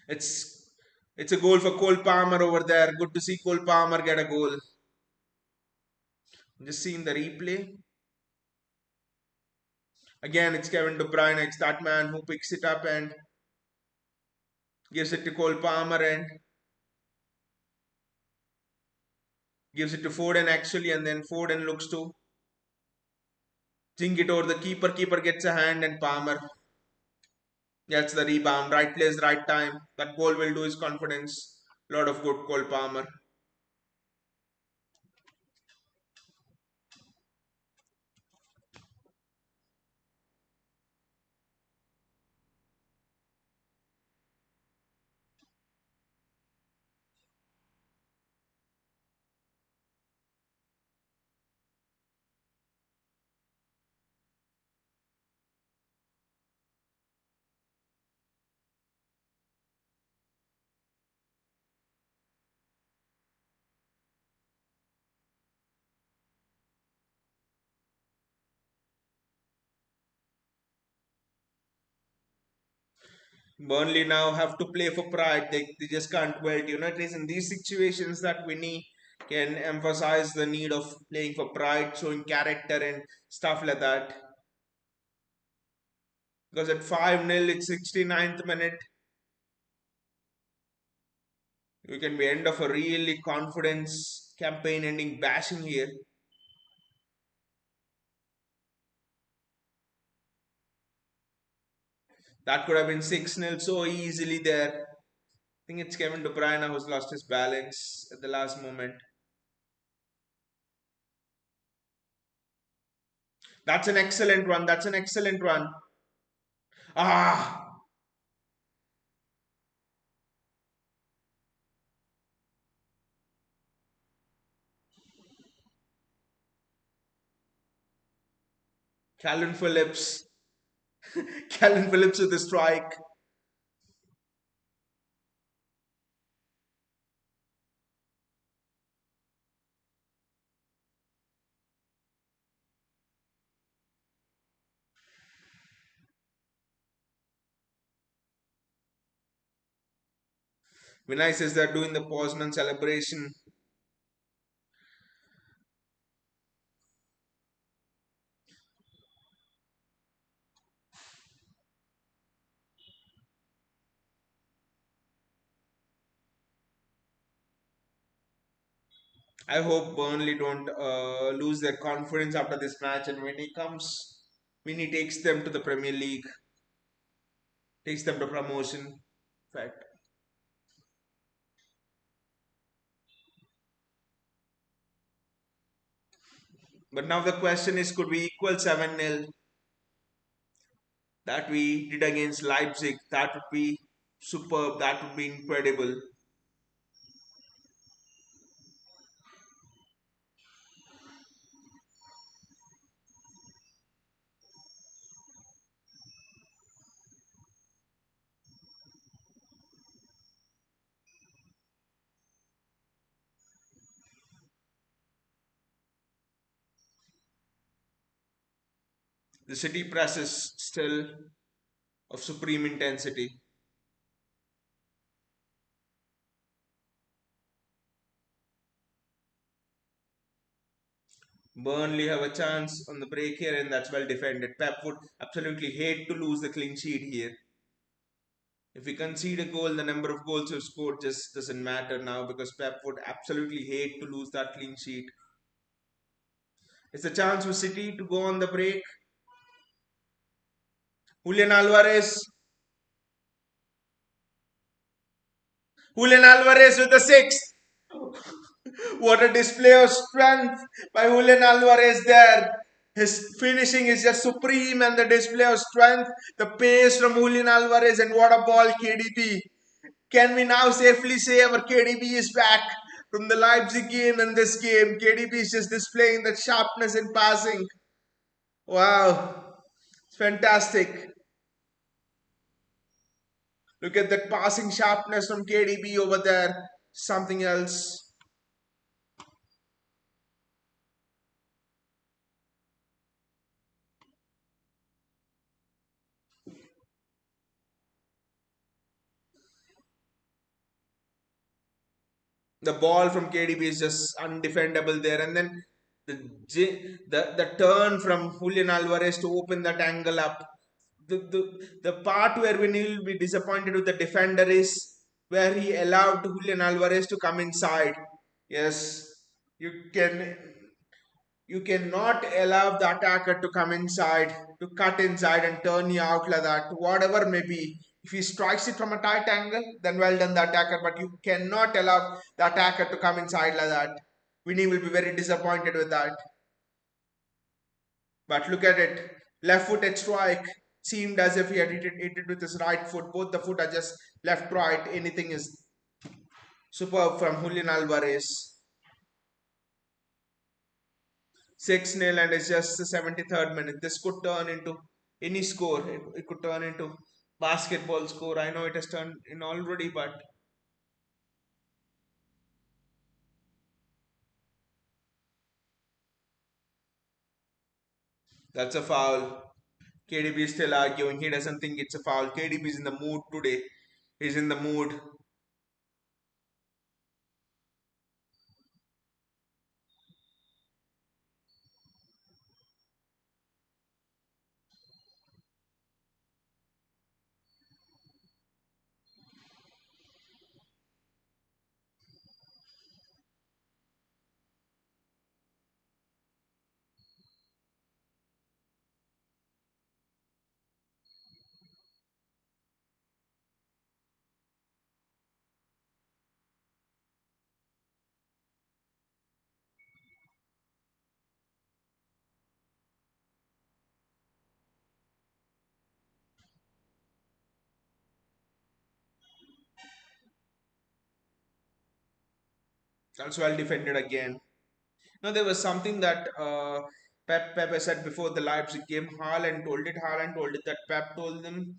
it's it's a goal for Cole Palmer over there. Good to see Cole Palmer get a goal. Just seeing the replay. Again, it's Kevin De Bruyne. It's that man who picks it up and gives it to Cole Palmer and gives it to Foden actually, and then Foden looks to think it over the keeper. Keeper gets a hand and Palmer gets the rebound. Right place, right time. That goal will do his confidence. Lot of good Cole Palmer. Burnley now have to play for pride. They just can't wilt. It is in these situations that Winnie can emphasize the need of playing for pride, showing character and stuff like that. Because at 5-0, it's 69th minute. You can be end of a really confidence campaign ending bashing here. That could have been 6-0 so easily there. I think it's Kevin De Bruyne who's lost his balance at the last moment. That's an excellent run. That's an excellent run. Ah, Calvin Phillips. Calvin Phillips with the strike. Vinay says they're doing the Poznan celebration. I hope Burnley don't lose their confidence after this match, and when he takes them to the Premier League, takes them to promotion. Fact. But now the question is, could we equal 7-0 that we did against Leipzig? That would be superb. That would be incredible. The City press is still of supreme intensity. Burnley have a chance on the break here, and that's well defended. Pep would absolutely hate to lose the clean sheet here. If we concede a goal, the number of goals we've scored just doesn't matter now because Pep would absolutely hate to lose that clean sheet. It's a chance for City to go on the break. Julian Alvarez. Julian Alvarez with the sixth. What a display of strength by Julian Alvarez there. His finishing is just supreme and the display of strength, the pace from Julian Alvarez, and what a ball KDB. Can we now safely say our KDB is back from the Leipzig game and this game? KDB is just displaying that sharpness in passing. Wow, it's fantastic. Look at that passing sharpness from KDB over there. Something else. The ball from KDB is just undefendable there, and then the turn from Julian Alvarez to open that angle up. The part where we will be disappointed with the defender is where he allowed Julian Alvarez to come inside. Yes, you can you cannot allow the attacker to come inside, to cut inside and turn you out like that, whatever may be. If he strikes it from a tight angle, then well done the attacker, but you cannot allow the attacker to come inside like that. Winnie will be very disappointed with that. But look at it. Left footed strike. Seemed as if he had hit it with his right foot. Both the foot are just left, right. Anything is superb from Julian Alvarez. 6-0 and it's just the 73rd minute. This could turn into any score. It could turn into basketball score. I know it has turned in already, but that's a foul. KDB is still arguing. He doesn't think it's a foul. KDB is in the mood today. He's in the mood. That's well defended again. No, there was something that Pep said before the Leipzig game. Haaland told it. Haaland told it that Pep told them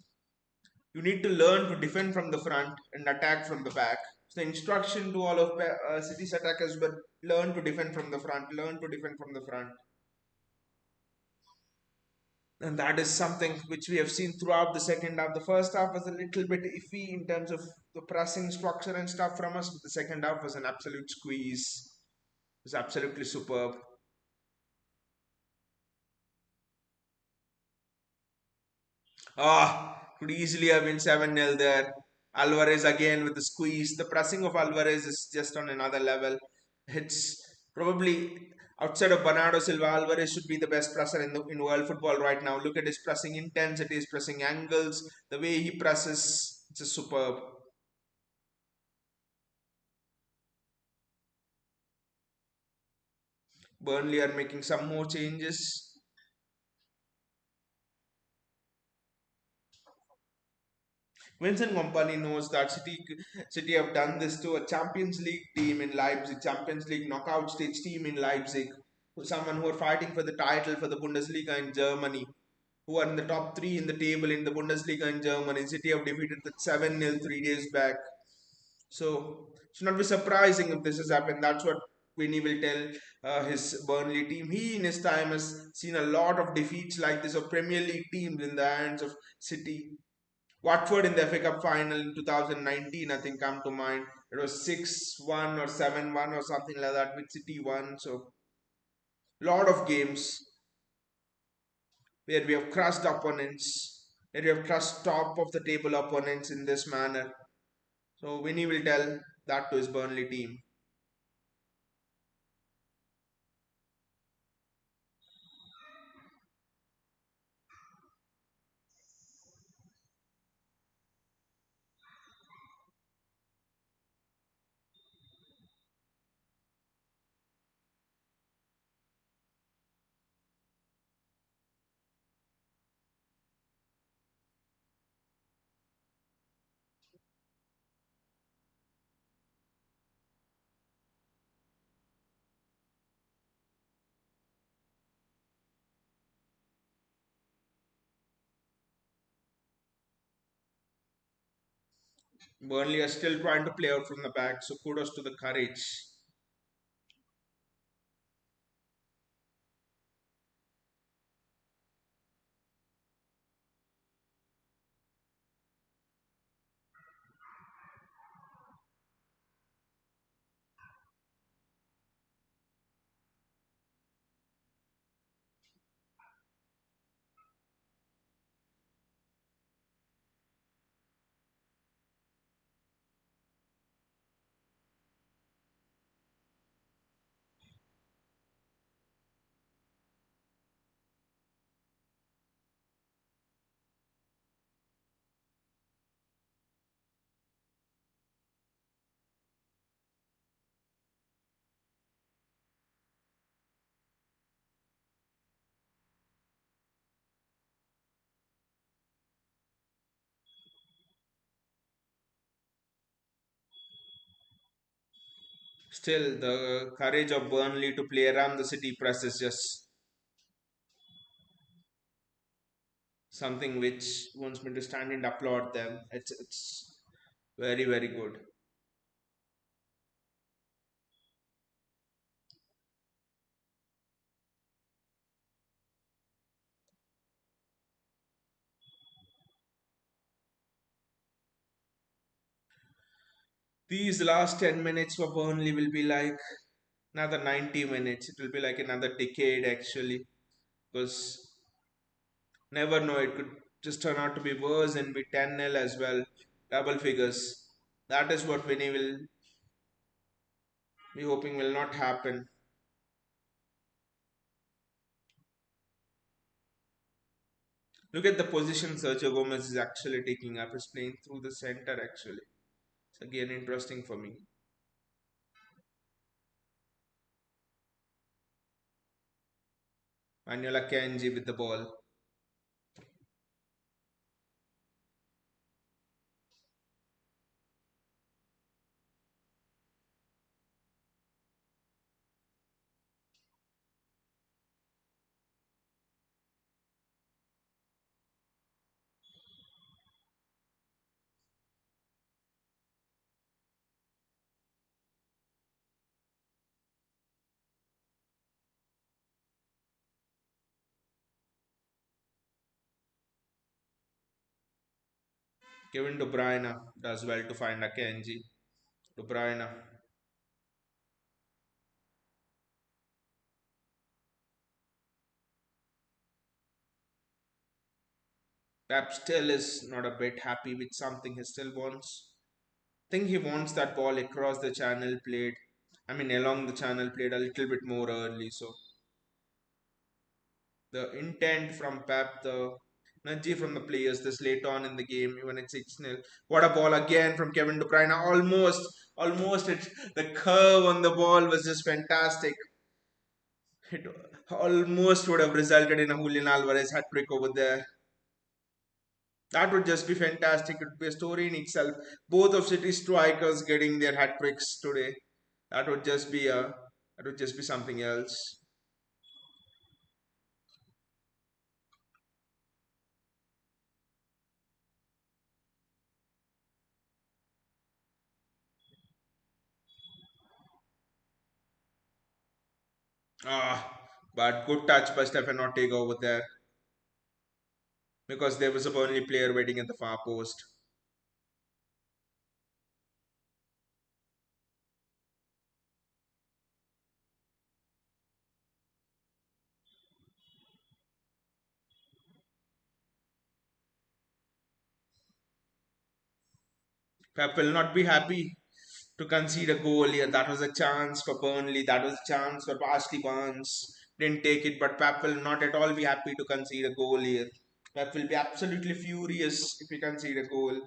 you need to learn to defend from the front and attack from the back. So the instruction to all of City's attackers were learn to defend from the front, learn to defend from the front. And that is something which we have seen throughout the second half. The first half was a little bit iffy in terms of the pressing structure and stuff from us, but the second half was an absolute squeeze. It was absolutely superb. Could easily have been 7-0 there. Alvarez again with the squeeze. The pressing of Alvarez is just on another level. It's probably outside of Bernardo Silva, Alvarez should be the best presser in world football right now. Look at his pressing intensity, his pressing angles, the way he presses. It's just superb. Burnley are making some more changes. Vincent Kompany knows that City have done this to a Champions League team in Leipzig, Champions League knockout stage team in Leipzig, someone who are fighting for the title for the Bundesliga in Germany, who are in the top three in the table in the Bundesliga in Germany. City have defeated the 7-0 3 days back. So it should not be surprising if this has happened. That's what Vinny will tell his Burnley team. He in his time has seen a lot of defeats like this of Premier League teams in the hands of City. Watford in the FA Cup final in 2019, I think, come to mind. It was 6-1 or 7-1 or something like that, with City won. So Lot of games where we have crushed opponents, where we have crushed top of the table opponents in this manner. So Vinny will tell that to his Burnley team. Burnley are still trying to play out from the back, so kudos to the courage. Still, the courage of Burnley to play around the city press is just something which wants me to stand and applaud them. It's very very good. These last 10 minutes for Burnley will be like another 90 minutes. It will be like another decade actually, because never know, it could just turn out to be worse and be 10-0 as well, double figures. That is what Vinny will be hoping will not happen. Look at the position Sergio Gomez is actually taking up. He's playing through the center actually. It's again interesting for me. Manuel Akanji with the ball. Kevin De Bruyne does well to find Akanji. De Bruyne. Pep still is not a bit happy with something. He still wants. I think he wants that ball across the channel played. I mean, along the channel played a little bit more early. So the intent from Pep, the energy from the players this late on in the game, even at 6-0. What a ball again from Kevin De Bruyne. Almost the curve on the ball was just fantastic. It almost would have resulted in a Julian Alvarez hat trick over there. That would just be fantastic. It would be a story in itself. Both of City strikers getting their hat tricks today. That would just be a that would just be something else. But good touch by Stefan Ortega over there, because there was a Burnley player waiting at the far post. Pep will not be happy to concede a goal here. That was a chance for Burnley. That was a chance for Ashley Barnes. Didn't take it, but Pep will not at all be happy to concede a goal here. Pep will be absolutely furious if he concede a goal.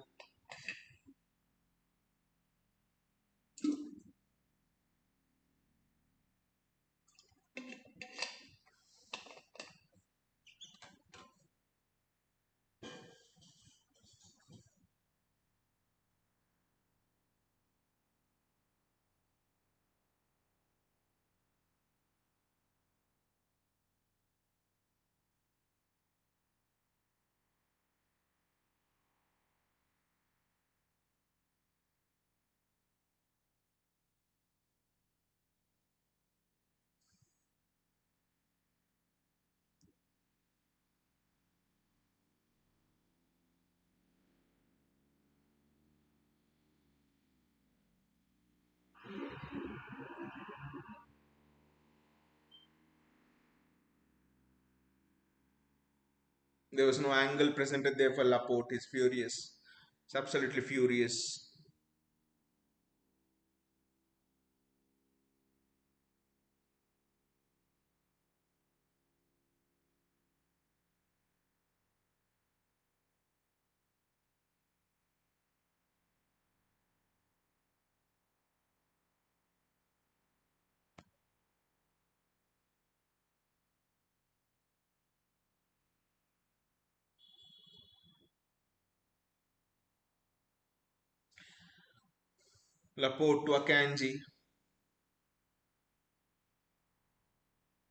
There was no angle presented there for Laporte. He's furious. He's absolutely furious. Laporte to Akanji.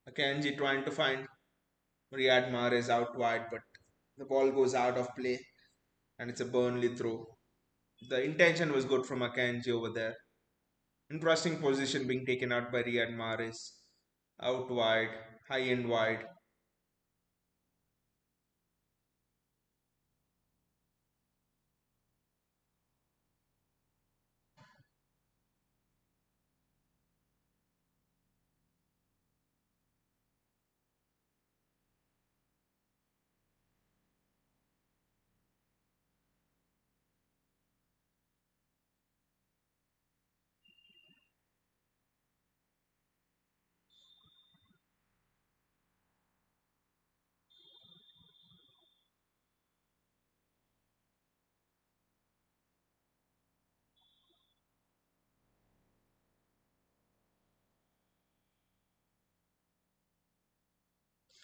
Akanji trying to find Riyad Mahrez out wide, but the ball goes out of play and it's a Burnley throw. The intention was good from Akanji over there. Interesting position being taken out by Riyad Mahrez. Out wide, high and wide.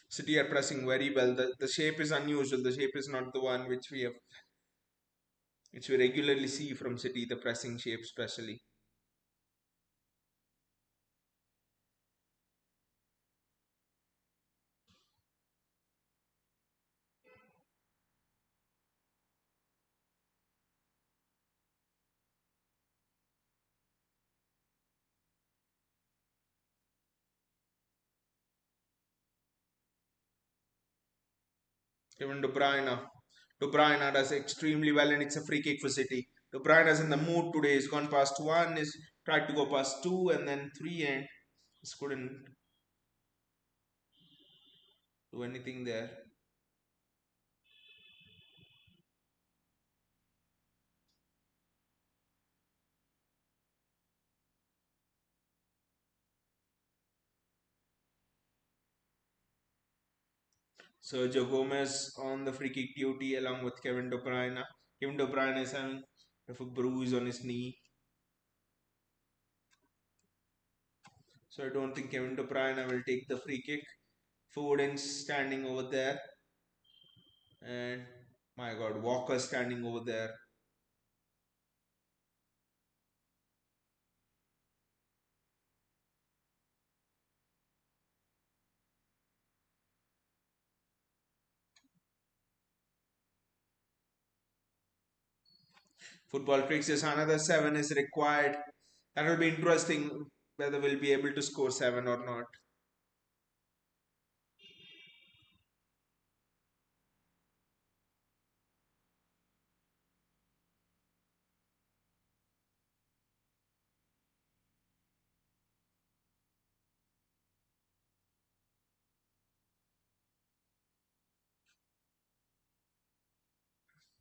City are pressing very well. The shape is unusual. The shape is not the one which we regularly see from City. The pressing shape, especially. Even De Bruyne. De Bruyne does extremely well, and it's a free kick for City. De Bruyne is in the mood today. He's gone past one. He's tried to go past two and then three, and just couldn't do anything there. Sergio Gomez on the free kick duty along with Kevin De Bruyne. Kevin De Bruyne is having a bruise on his knee, so I don't think Kevin De Bruyne will take the free kick. Foden's standing over there, and my God, Walker standing over there. Football tricks is another seven is required. That will be interesting whether we'll be able to score seven or not.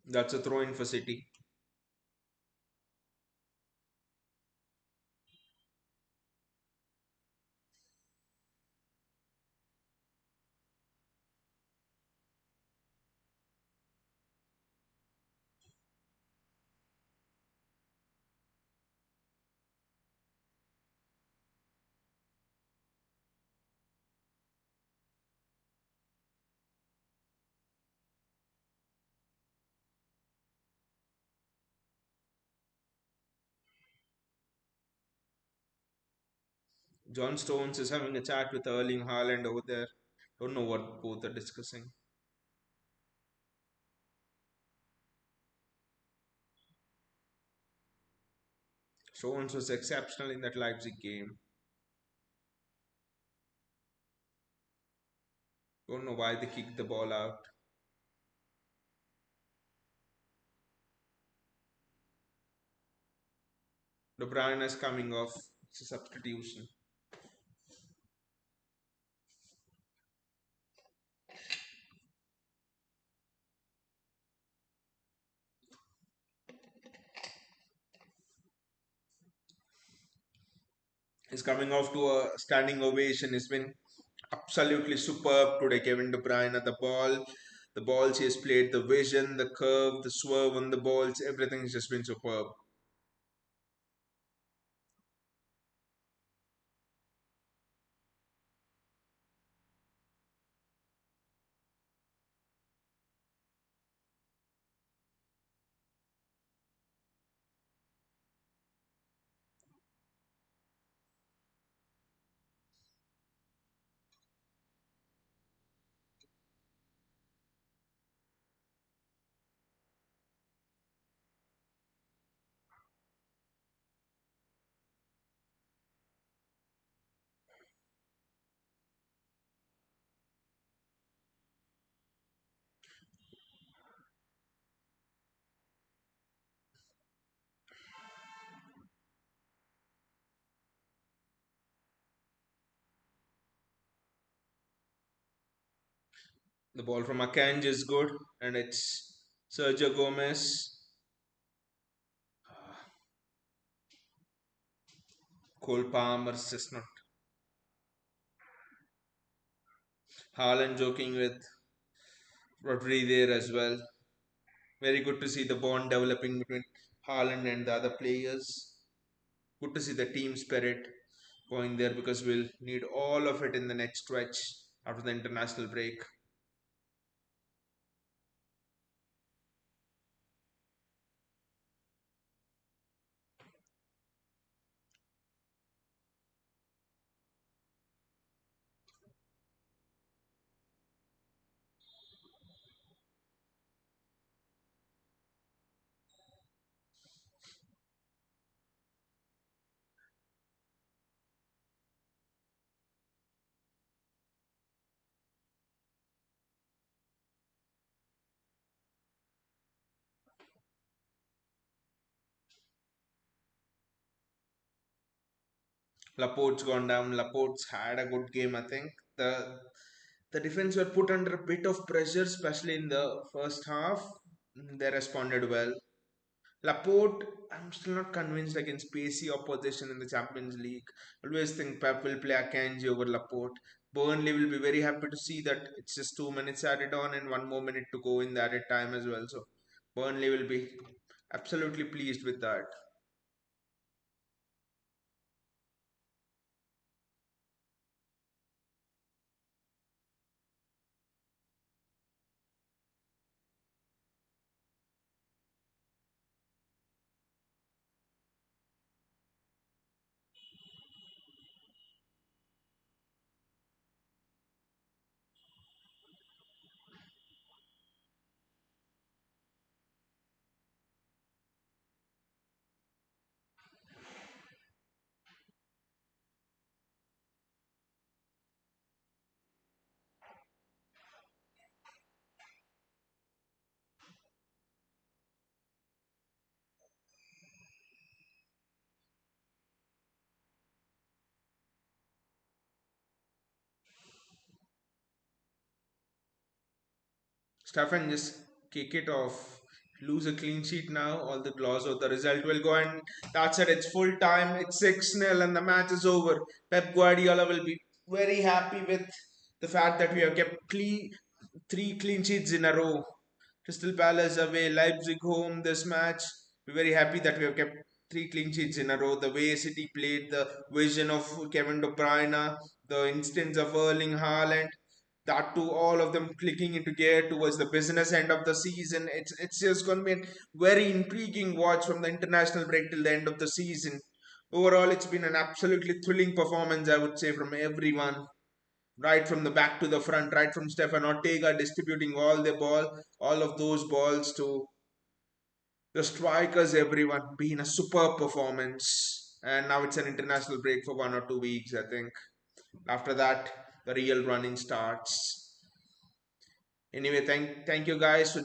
That's a throw in for City. John Stones is having a chat with Erling Haaland over there. Don't know what both are discussing. Stones was exceptional in that Leipzig game. Don't know why they kicked the ball out. De Bruyne is coming off. It's a substitution. He's coming off to a standing ovation. He's been absolutely superb today. Kevin De Bruyne at the balls he has played, the vision, the curve, the swerve on the balls, everything's just been superb. The ball from Akanji is good, and it's Sergio Gomez. Cole Palmer's just not. Haaland joking with Rodri there as well. Very good to see the bond developing between Haaland and the other players. Good to see the team spirit going there because we'll need all of it in the next stretch after the international break. Laporte's gone down. Laporte's had a good game, I think. The defense were put under a bit of pressure, especially in the first half. They responded well. Laporte, I'm still not convinced against pacey opposition in the Champions League. Always think Pep will play Akanji over Laporte. Burnley will be very happy to see that it's just 2 minutes added on and one more minute to go in the added time as well. So Burnley will be absolutely pleased with that. Stefan just kick it off. Lose a clean sheet now. All the clause of the result will go, and that's it. It's full time. It's 6-0, and the match is over. Pep Guardiola will be very happy with the fact that we have kept three clean sheets in a row. Crystal Palace away, Leipzig home this match. We're very happy that we have kept three clean sheets in a row. The way City played, the vision of Kevin De Bruyne, the instance of Erling Haaland, that too, all of them clicking into gear towards the business end of the season. It's just going to be a very intriguing watch from the international break till the end of the season. Overall, it's been an absolutely thrilling performance, I would say, from everyone. Right from the back to the front, right from Stefan Ortega distributing all the ball, all of those balls to the strikers, everyone. Been a superb performance. And now it's an international break for 1 or 2 weeks, I think. After that, the real running starts. Anyway, thank you guys for